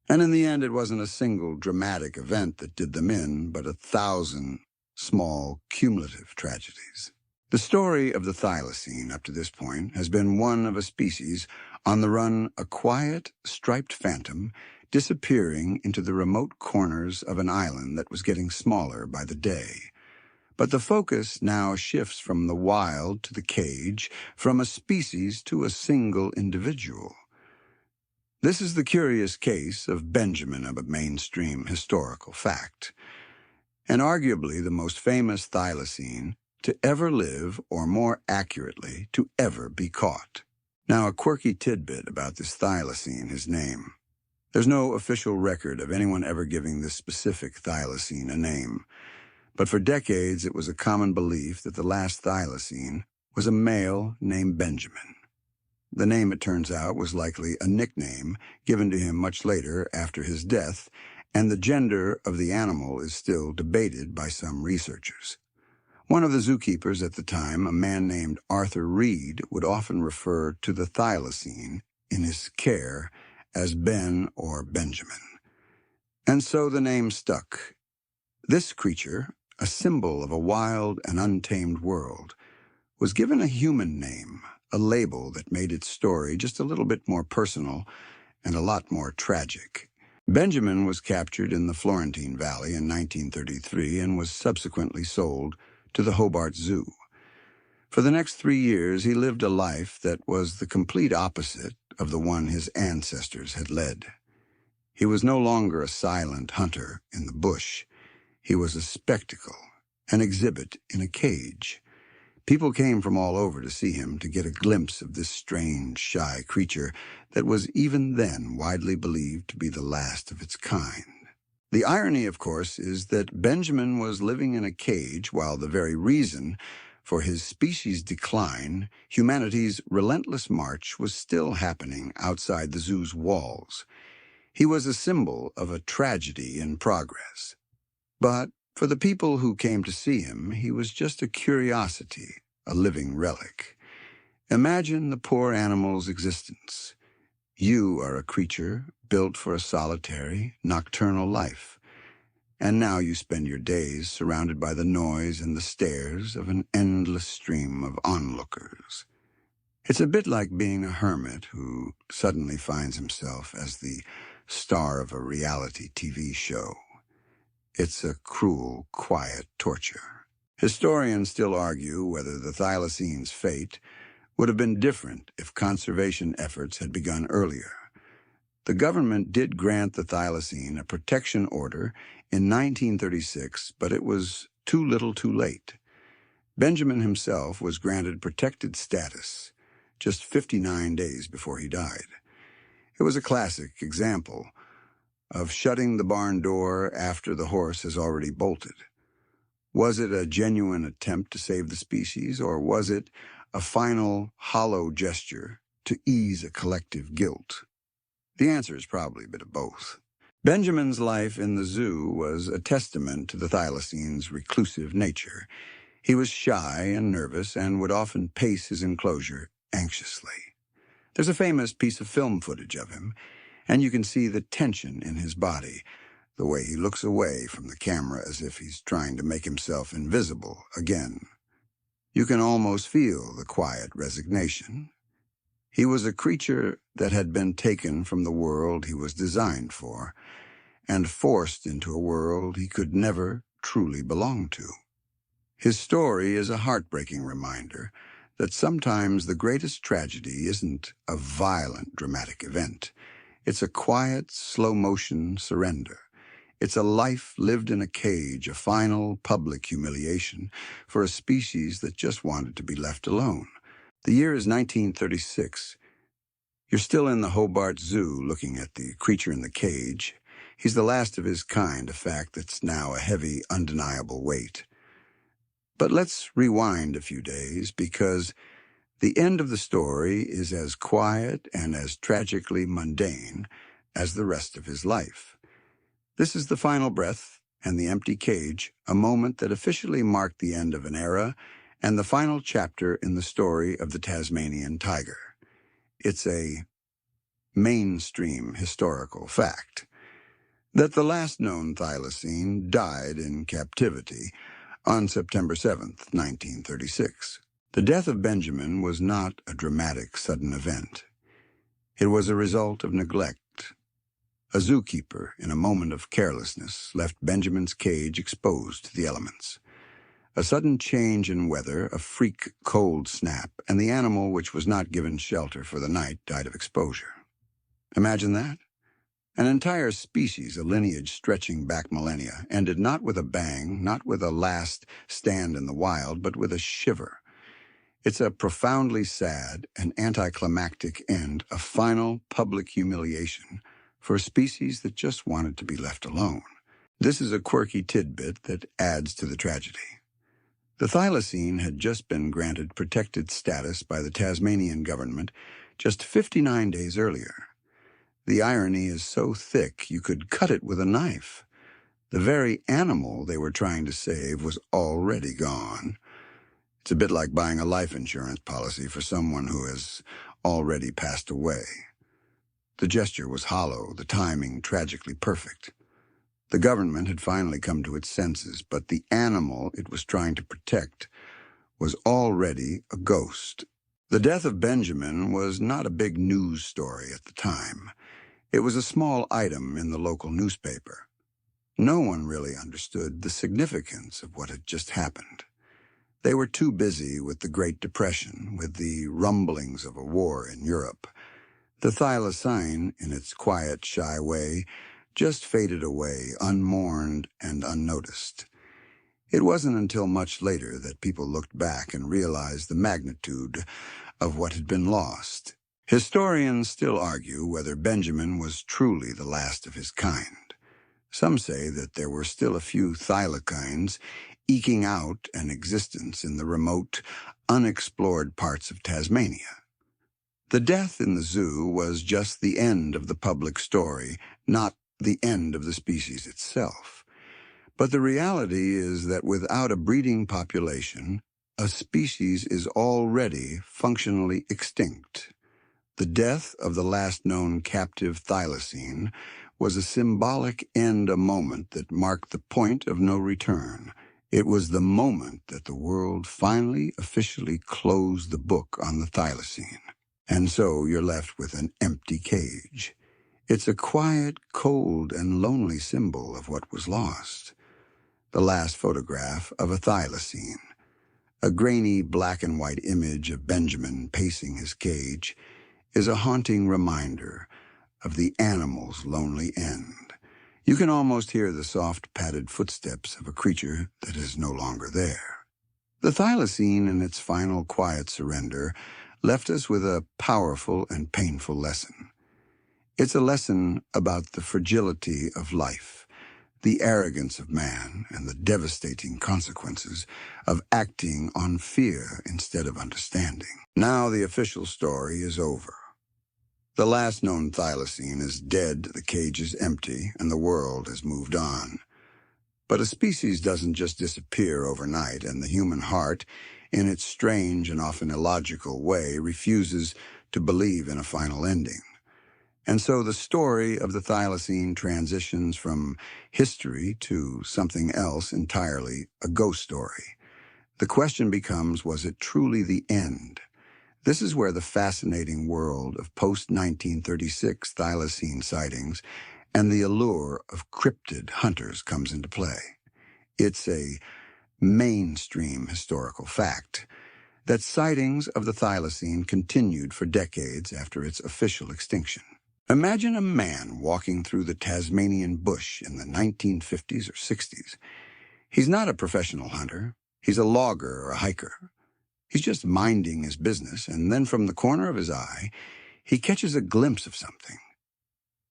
And in the end, it wasn't a single dramatic event that did them in, but 1,000 small, cumulative tragedies. The story of the thylacine up to this point has been one of a species on the run, a quiet, striped phantom disappearing into the remote corners of an island that was getting smaller by the day. But the focus now shifts from the wild to the cage, from a species to a single individual. This is the curious case of Benjamin of a mainstream historical fact, and arguably the most famous thylacine to ever live, or more accurately, to ever be caught. Now, a quirky tidbit about this thylacine, his name. There's no official record of anyone ever giving this specific thylacine a name, but for decades it was a common belief that the last thylacine was a male named Benjamin. The name, it turns out, was likely a nickname given to him much later after his death, and the gender of the animal is still debated by some researchers. One of the zookeepers at the time, a man named Arthur Reed, would often refer to the thylacine in his care as Ben or Benjamin. And so the name stuck. This creature, a symbol of a wild and untamed world, was given a human name, a label that made its story just a little bit more personal and a lot more tragic. Benjamin was captured in the Florentine Valley in 1933 and was subsequently sold to the Hobart Zoo. For the next 3 years, he lived a life that was the complete opposite of the one his ancestors had led. He was no longer a silent hunter in the bush. He was a spectacle, an exhibit in a cage. People came from all over to see him, to get a glimpse of this strange, shy creature that was even then widely believed to be the last of its kind. The irony, of course, is that Benjamin was living in a cage while the very reason for his species' decline, humanity's relentless march, was still happening outside the zoo's walls. He was a symbol of a tragedy in progress. But for the people who came to see him, he was just a curiosity, a living relic. Imagine the poor animal's existence. You are a creature built for a solitary, nocturnal life, and now you spend your days surrounded by the noise and the stares of an endless stream of onlookers. It's a bit like being a hermit who suddenly finds himself as the star of a reality TV show. It's a cruel, quiet torture. Historians still argue whether the thylacine's fate would have been different if conservation efforts had begun earlier. The government did grant the thylacine a protection order in 1936, but it was too little too late. Benjamin himself was granted protected status just 59 days before he died. It was a classic example of shutting the barn door after the horse has already bolted. Was it a genuine attempt to save the species, or was it a final, hollow gesture to ease a collective guilt? The answer is probably a bit of both. Benjamin's life in the zoo was a testament to the thylacine's reclusive nature. He was shy and nervous and would often pace his enclosure anxiously. There's a famous piece of film footage of him, and you can see the tension in his body, the way he looks away from the camera as if he's trying to make himself invisible again. You can almost feel the quiet resignation. He was a creature that had been taken from the world he was designed for and forced into a world he could never truly belong to. His story is a heartbreaking reminder that sometimes the greatest tragedy isn't a violent, dramatic event. It's a quiet, slow-motion surrender. It's a life lived in a cage, a final public humiliation for a species that just wanted to be left alone. The year is 1936. You're still in the Hobart Zoo looking at the creature in the cage. He's the last of his kind, a fact that's now a heavy, undeniable weight. But let's rewind a few days, because the end of the story is as quiet and as tragically mundane as the rest of his life. This is the final breath and the empty cage, a moment that officially marked the end of an era and the final chapter in the story of the Tasmanian tiger. It's a mainstream historical fact that the last known thylacine died in captivity on September 7th, 1936. The death of Benjamin was not a dramatic, sudden event. It was a result of neglect. A zookeeper, in a moment of carelessness, left Benjamin's cage exposed to the elements. A sudden change in weather, a freak cold snap, and the animal, which was not given shelter for the night, died of exposure. Imagine that. An entire species, a lineage stretching back millennia, ended not with a bang, not with a last stand in the wild, but with a shiver. It's a profoundly sad and anticlimactic end, a final public humiliation for a species that just wanted to be left alone. This is a quirky tidbit that adds to the tragedy. The thylacine had just been granted protected status by the Tasmanian government just 59 days earlier. The irony is so thick you could cut it with a knife. The very animal they were trying to save was already gone. It's a bit like buying a life insurance policy for someone who has already passed away. The gesture was hollow, the timing tragically perfect. The government had finally come to its senses, but the animal it was trying to protect was already a ghost. The death of Benjamin was not a big news story at the time. It was a small item in the local newspaper. No one really understood the significance of what had just happened. They were too busy with the Great Depression, with the rumblings of a war in Europe. The thylacine, in its quiet, shy way, just faded away, unmourned and unnoticed. It wasn't until much later that people looked back and realized the magnitude of what had been lost. Historians still argue whether Benjamin was truly the last of his kind. Some say that there were still a few thylacines eking out an existence in the remote, unexplored parts of Tasmania. The death in the zoo was just the end of the public story, not the end of the species itself. But the reality is that without a breeding population, a species is already functionally extinct. The death of the last known captive thylacine was a symbolic end, a moment that marked the point of no return. It was the moment that the world finally officially closed the book on the thylacine. And so you're left with an empty cage. It's a quiet, cold, and lonely symbol of what was lost. The last photograph of a thylacine, a grainy black and white image of Benjamin pacing his cage, is a haunting reminder of the animal's lonely end. You can almost hear the soft padded footsteps of a creature that is no longer there. The thylacine, in its final quiet surrender, left us with a powerful and painful lesson. It's a lesson about the fragility of life, the arrogance of man, and the devastating consequences of acting on fear instead of understanding. Now the official story is over. The last known thylacine is dead, the cage is empty, and the world has moved on. But a species doesn't just disappear overnight, and the human heart, in its strange and often illogical way, refuses to believe in a final ending. And so the story of the thylacine transitions from history to something else entirely, a ghost story. The question becomes, was it truly the end? This is where the fascinating world of post-1936 thylacine sightings and the allure of cryptid hunters comes into play. It's a mainstream historical fact that sightings of the thylacine continued for decades after its official extinction. Imagine a man walking through the Tasmanian bush in the 1950s or 60s. He's not a professional hunter. He's a logger or a hiker. He's just minding his business, and then from the corner of his eye, he catches a glimpse of something.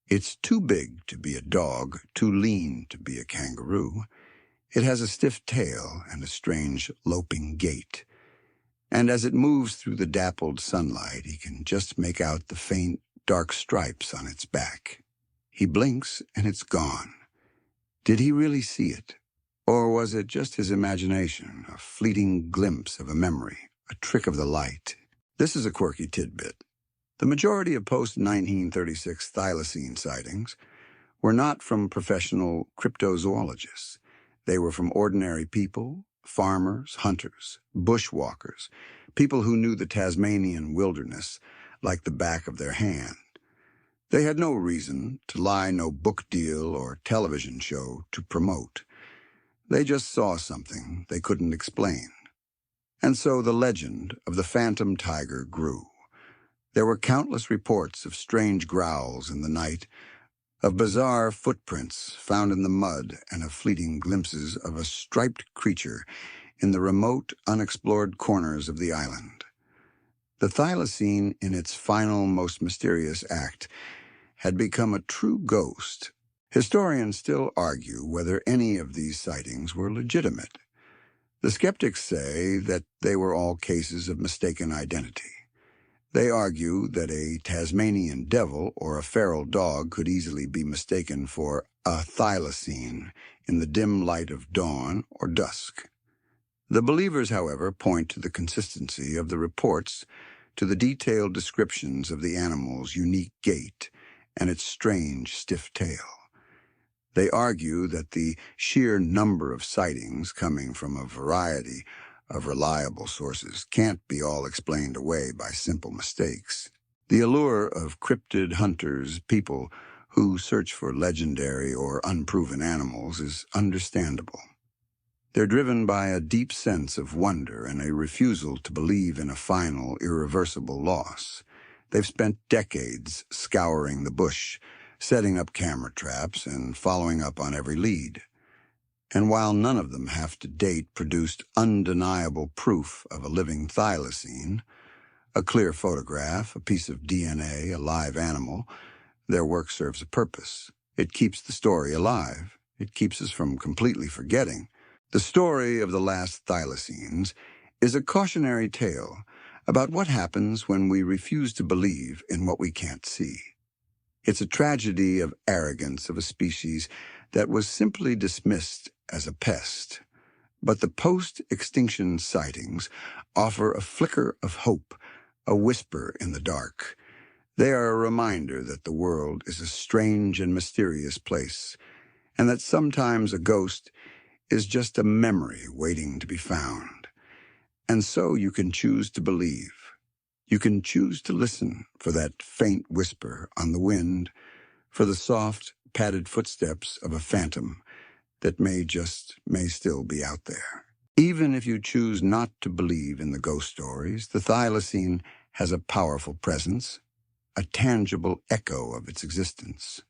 It's too big to be a dog, too lean to be a kangaroo. It has a stiff tail and a strange loping gait. And as it moves through the dappled sunlight, he can just make out the faint, dark stripes on its back. He blinks, and it's gone. Did he really see it? Or was it just his imagination, a fleeting glimpse of a memory, a trick of the light? This is a quirky tidbit. The majority of post-1936 thylacine sightings were not from professional cryptozoologists. They were from ordinary people, farmers, hunters, bushwalkers, people who knew the Tasmanian wilderness like the back of their hand. They had no reason to lie, no book deal or television show to promote. They just saw something they couldn't explain. And so the legend of the phantom tiger grew. There were countless reports of strange growls in the night, of bizarre footprints found in the mud, and of fleeting glimpses of a striped creature in the remote, unexplored corners of the island. The thylacine, in its final, most mysterious act, had become a true ghost. Historians still argue whether any of these sightings were legitimate. The skeptics say that they were all cases of mistaken identity. They argue that a Tasmanian devil or a feral dog could easily be mistaken for a thylacine in the dim light of dawn or dusk. The believers, however, point to the consistency of the reports, to the detailed descriptions of the animal's unique gait and its strange, stiff tail. They argue that the sheer number of sightings coming from a variety of reliable sources can't be all explained away by simple mistakes. The allure of cryptid hunters, people who search for legendary or unproven animals, is understandable. They're driven by a deep sense of wonder and a refusal to believe in a final, irreversible loss. They've spent decades scouring the bush, setting up camera traps and following up on every lead. And while none of them have to date produced undeniable proof of a living thylacine, a clear photograph, a piece of DNA, a live animal, their work serves a purpose. It keeps the story alive. It keeps us from completely forgetting. The story of the last thylacines is a cautionary tale, about what happens when we refuse to believe in what we can't see. It's a tragedy of arrogance of a species that was simply dismissed as a pest. But the post-extinction sightings offer a flicker of hope, a whisper in the dark. They are a reminder that the world is a strange and mysterious place, and that sometimes a ghost is just a memory waiting to be found. And so you can choose to believe. You can choose to listen for that faint whisper on the wind, for the soft, padded footsteps of a phantom that may still be out there. Even if you choose not to believe in the ghost stories, the thylacine has a powerful presence, a tangible echo of its existence.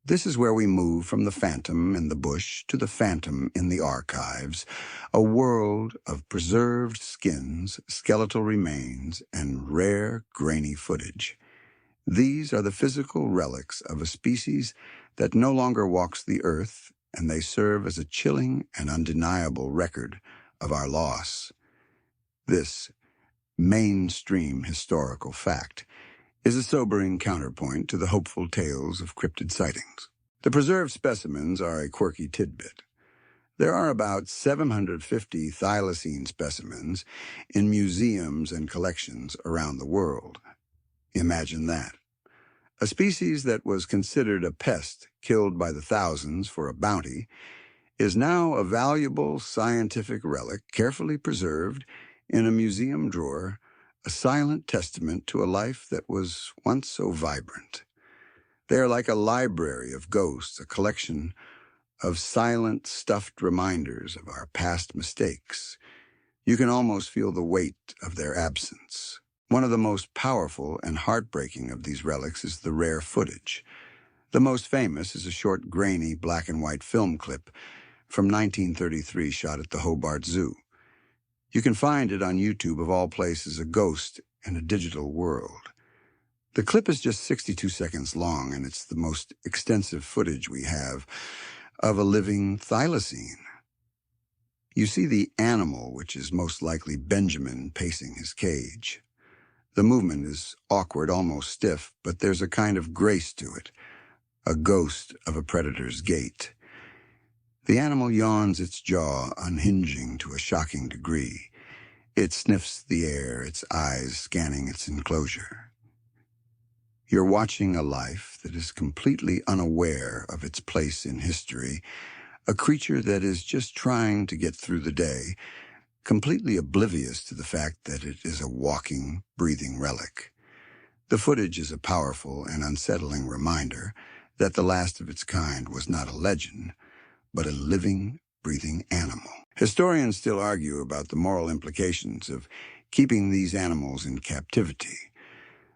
This is where we move from the phantom in the bush to the phantom in the archives, a world of preserved skins, skeletal remains, and rare, grainy footage. These are the physical relics of a species that no longer walks the earth, and they serve as a chilling and undeniable record of our loss. This mainstream historical fact is a sobering counterpoint to the hopeful tales of cryptid sightings. The preserved specimens are a quirky tidbit. There are about 750 thylacine specimens in museums and collections around the world. Imagine that. A species that was considered a pest, killed by the thousands for a bounty, is now a valuable scientific relic carefully preserved in a museum drawer, a silent testament to a life that was once so vibrant. They are like a library of ghosts, a collection of silent, stuffed reminders of our past mistakes. You can almost feel the weight of their absence. One of the most powerful and heartbreaking of these relics is the rare footage. The most famous is a short, grainy, black and white film clip from 1933 shot at the Hobart Zoo. You can find it on YouTube, of all places, a ghost in a digital world. The clip is just 62 seconds long, and it's the most extensive footage we have of a living thylacine. You see the animal, which is most likely Benjamin, pacing his cage. The movement is awkward, almost stiff, but there's a kind of grace to it, a ghost of a predator's gait. The animal yawns its jaw, unhinging to a shocking degree. It sniffs the air, its eyes scanning its enclosure. You're watching a life that is completely unaware of its place in history, a creature that is just trying to get through the day, completely oblivious to the fact that it is a walking, breathing relic. The footage is a powerful and unsettling reminder that the last of its kind was not a legend, but a living, breathing animal. Historians still argue about the moral implications of keeping these animals in captivity.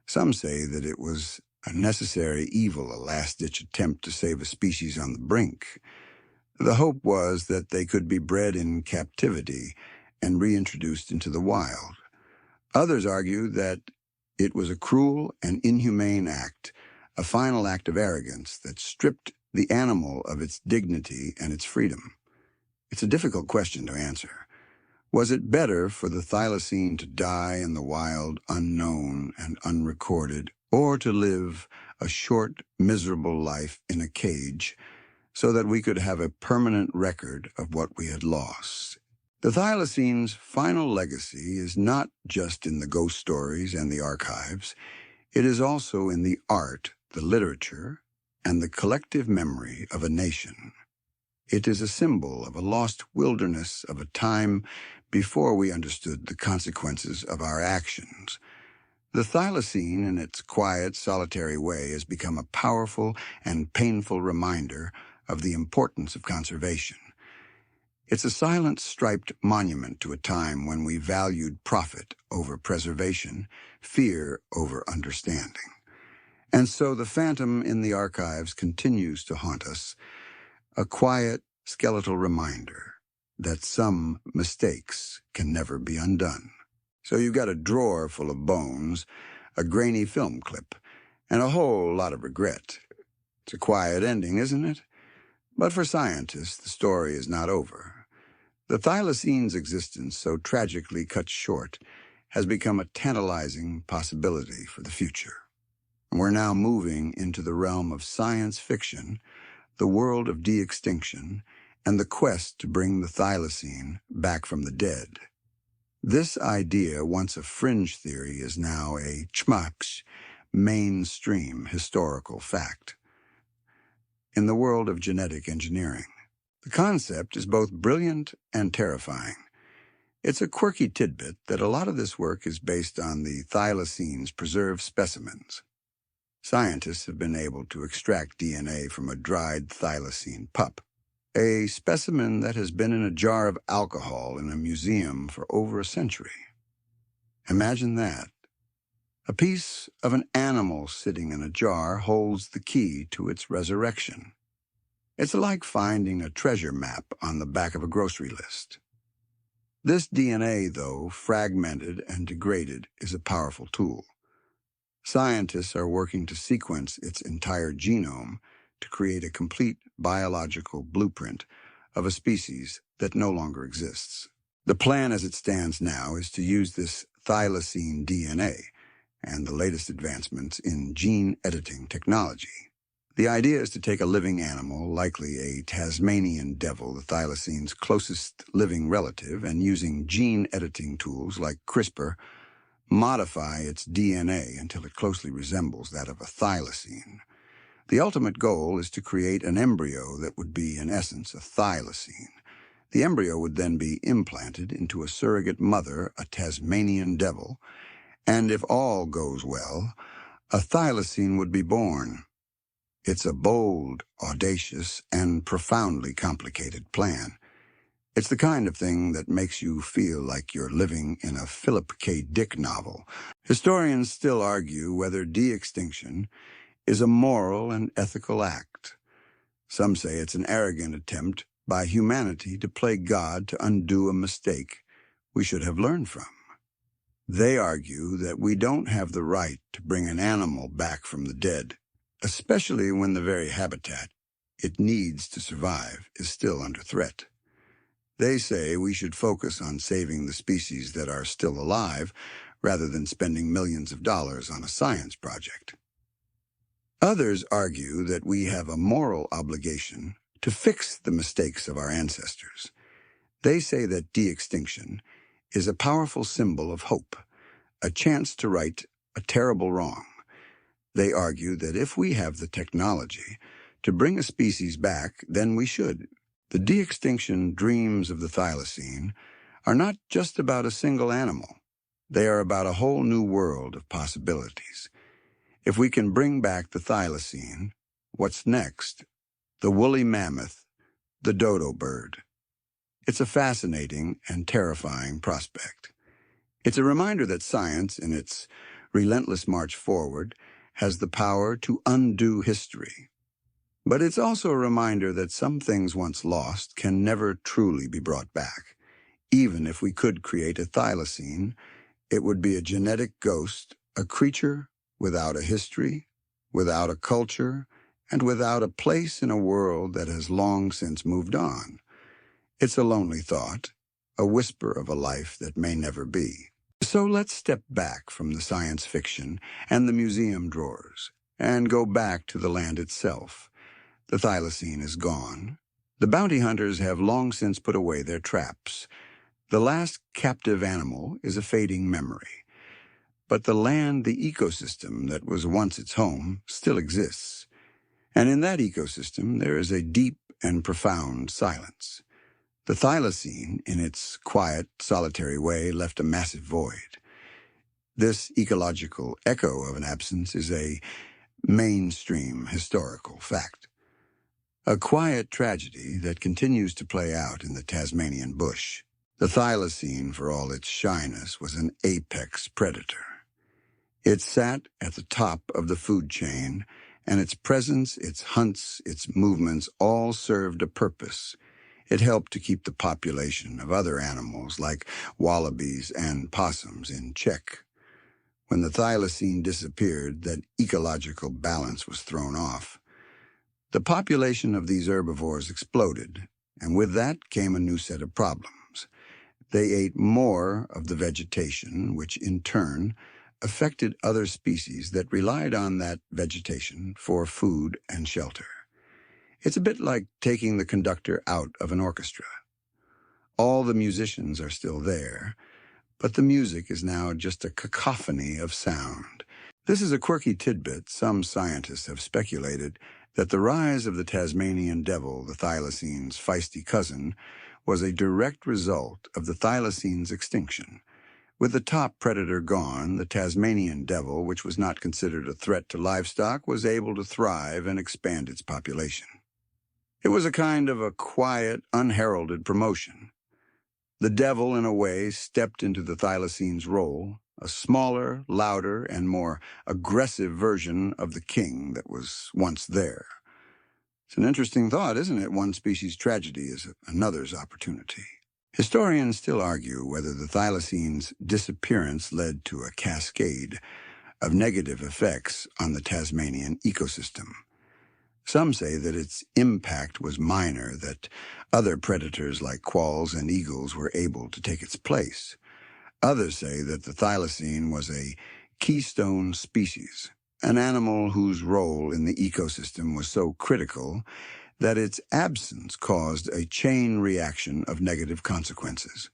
Some say that it was a necessary evil, a last-ditch attempt to save a species on the brink. The hope was that they could be bred in captivity and reintroduced into the wild. Others argue that it was a cruel and inhumane act, a final act of arrogance that stripped the animal of its dignity and its freedom. It's a difficult question to answer. Was it better for the thylacine to die in the wild, unknown and unrecorded, or to live a short, miserable life in a cage so that we could have a permanent record of what we had lost? The thylacine's final legacy is not just in the ghost stories and the archives. It is also in the art, the literature, and the collective memory of a nation. It is a symbol of a lost wilderness of a time before we understood the consequences of our actions. The thylacine, in its quiet, solitary way, has become a powerful and painful reminder of the importance of conservation. It's a silent, striped monument to a time when we valued profit over preservation, fear over understanding. And so the phantom in the archives continues to haunt us, a quiet, skeletal reminder that some mistakes can never be undone. So you've got a drawer full of bones, a grainy film clip, and a whole lot of regret. It's a quiet ending, isn't it? But for scientists, the story is not over. The thylacine's existence, so tragically cut short, has become a tantalizing possibility for the future. We're now moving into the realm of science fiction, the world of de-extinction, and the quest to bring the thylacine back from the dead. This idea, once a fringe theory, is now a mainstream historical fact. In the world of genetic engineering, the concept is both brilliant and terrifying. It's a quirky tidbit that a lot of this work is based on the thylacine's preserved specimens. Scientists have been able to extract DNA from a dried thylacine pup, a specimen that has been in a jar of alcohol in a museum for over a century. Imagine that. A piece of an animal sitting in a jar holds the key to its resurrection. It's like finding a treasure map on the back of a grocery list. This DNA, though fragmented and degraded, is a powerful tool. Scientists are working to sequence its entire genome to create a complete biological blueprint of a species that no longer exists. The plan as it stands now is to use this thylacine DNA and the latest advancements in gene editing technology. The idea is to take a living animal, likely a Tasmanian devil, the thylacine's closest living relative, and using gene editing tools like CRISPR, modify its DNA until it closely resembles that of a thylacine. The ultimate goal is to create an embryo that would be, in essence, a thylacine. The embryo would then be implanted into a surrogate mother, a Tasmanian devil, and if all goes well, a thylacine would be born. It's a bold, audacious, and profoundly complicated plan. It's the kind of thing that makes you feel like you're living in a Philip K. Dick novel. Historians still argue whether de-extinction is a moral and ethical act. Some say it's an arrogant attempt by humanity to play God to undo a mistake we should have learned from. They argue that we don't have the right to bring an animal back from the dead, especially when the very habitat it needs to survive is still under threat. They say we should focus on saving the species that are still alive rather than spending millions of dollars on a science project. Others argue that we have a moral obligation to fix the mistakes of our ancestors. They say that de-extinction is a powerful symbol of hope, a chance to right a terrible wrong. They argue that if we have the technology to bring a species back, then we should. The de-extinction dreams of the thylacine are not just about a single animal. They are about a whole new world of possibilities. If we can bring back the thylacine, what's next? The woolly mammoth, the dodo bird. It's a fascinating and terrifying prospect. It's a reminder that science, in its relentless march forward, has the power to undo history. But it's also a reminder that some things once lost can never truly be brought back. Even if we could create a thylacine, it would be a genetic ghost, a creature without a history, without a culture, and without a place in a world that has long since moved on. It's a lonely thought, a whisper of a life that may never be. So let's step back from the science fiction and the museum drawers and go back to the land itself. The thylacine is gone. The bounty hunters have long since put away their traps. The last captive animal is a fading memory. But the land, the ecosystem that was once its home, still exists. And in that ecosystem, there is a deep and profound silence. The thylacine, in its quiet, solitary way, left a massive void. This ecological echo of an absence is a mainstream historical fact. A quiet tragedy that continues to play out in the Tasmanian bush. The thylacine, for all its shyness, was an apex predator. It sat at the top of the food chain, and its presence, its hunts, its movements all served a purpose. It helped to keep the population of other animals like wallabies and possums in check. When the thylacine disappeared, that ecological balance was thrown off. The population of these herbivores exploded, and with that came a new set of problems. They ate more of the vegetation, which in turn affected other species that relied on that vegetation for food and shelter. It's a bit like taking the conductor out of an orchestra. All the musicians are still there, but the music is now just a cacophony of sound. This is a quirky tidbit. Some scientists have speculated that the rise of the Tasmanian devil, the thylacine's feisty cousin, was a direct result of the thylacine's extinction. With the top predator gone, the Tasmanian devil, which was not considered a threat to livestock, was able to thrive and expand its population. It was a kind of a quiet, unheralded promotion. The devil, in a way, stepped into the thylacine's role, a smaller, louder, and more aggressive version of the king that was once there. It's an interesting thought, isn't it? One species' tragedy is another's opportunity. Historians still argue whether the thylacine's disappearance led to a cascade of negative effects on the Tasmanian ecosystem. Some say that its impact was minor, that other predators like quolls and eagles were able to take its place. Others say that the thylacine was a keystone species, an animal whose role in the ecosystem was so critical that its absence caused a chain reaction of negative consequences.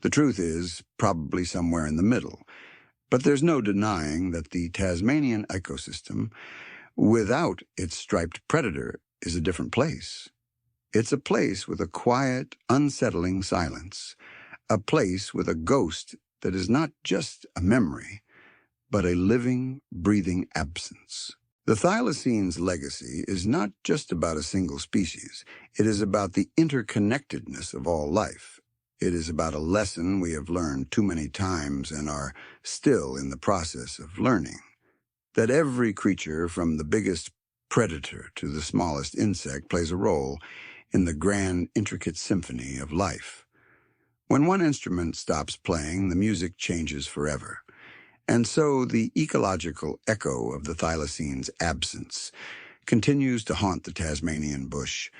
The truth is probably somewhere in the middle, but there's no denying that the Tasmanian ecosystem, without its striped predator, is a different place. It's a place with a quiet, unsettling silence, a place with a ghost that is not just a memory, but a living, breathing absence. The thylacine's legacy is not just about a single species. It is about the interconnectedness of all life. It is about a lesson we have learned too many times and are still in the process of learning. That every creature, from the biggest predator to the smallest insect, plays a role in the grand, intricate symphony of life. When one instrument stops playing, the music changes forever. And so the ecological echo of the thylacine's absence continues to haunt the Tasmanian bush,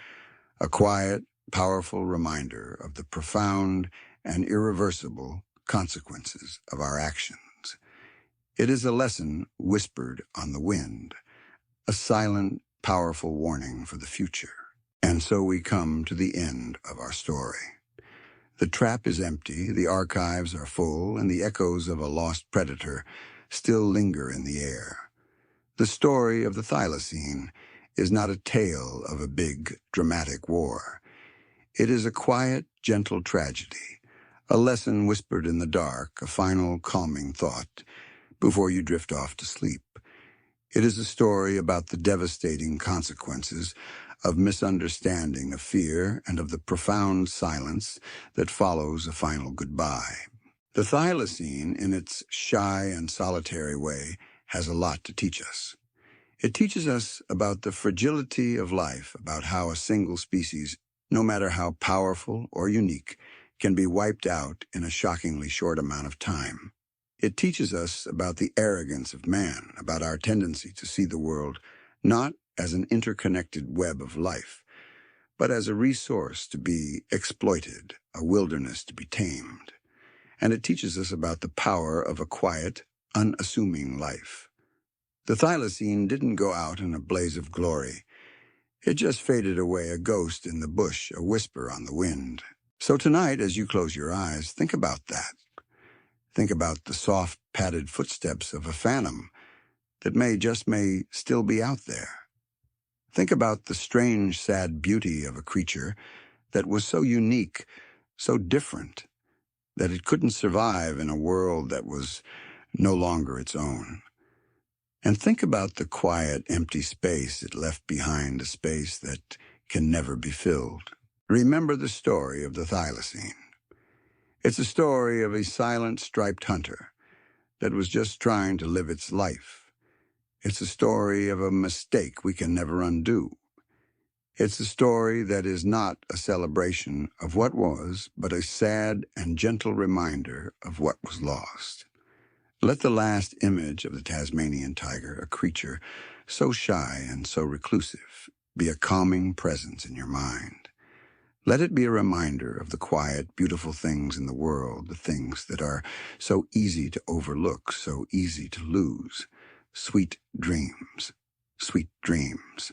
a quiet, powerful reminder of the profound and irreversible consequences of our actions. It is a lesson whispered on the wind, a silent, powerful warning for the future. And so we come to the end of our story. The trap is empty, the archives are full, and the echoes of a lost predator still linger in the air. The story of the thylacine is not a tale of a big, dramatic war. It is a quiet, gentle tragedy, a lesson whispered in the dark, a final calming thought before you drift off to sleep. It is a story about the devastating consequences of misunderstanding, of fear, and of the profound silence that follows a final goodbye. The thylacine, in its shy and solitary way, has a lot to teach us. It teaches us about the fragility of life, about how a single species, no matter how powerful or unique, can be wiped out in a shockingly short amount of time. It teaches us about the arrogance of man, about our tendency to see the world not as an interconnected web of life, but as a resource to be exploited, a wilderness to be tamed. And it teaches us about the power of a quiet, unassuming life. The thylacine didn't go out in a blaze of glory. It just faded away, a ghost in the bush, a whisper on the wind. So tonight, as you close your eyes, think about that. Think about the soft, padded footsteps of a phantom that may still be out there. Think about the strange, sad beauty of a creature that was so unique, so different, that it couldn't survive in a world that was no longer its own. And think about the quiet, empty space it left behind, a space that can never be filled. Remember the story of the thylacine. It's a story of a silent, striped hunter that was just trying to live its life. It's a story of a mistake we can never undo. It's a story that is not a celebration of what was, but a sad and gentle reminder of what was lost. Let the last image of the Tasmanian tiger, a creature so shy and so reclusive, be a calming presence in your mind. Let it be a reminder of the quiet, beautiful things in the world, the things that are so easy to overlook, so easy to lose. Sweet dreams, sweet dreams.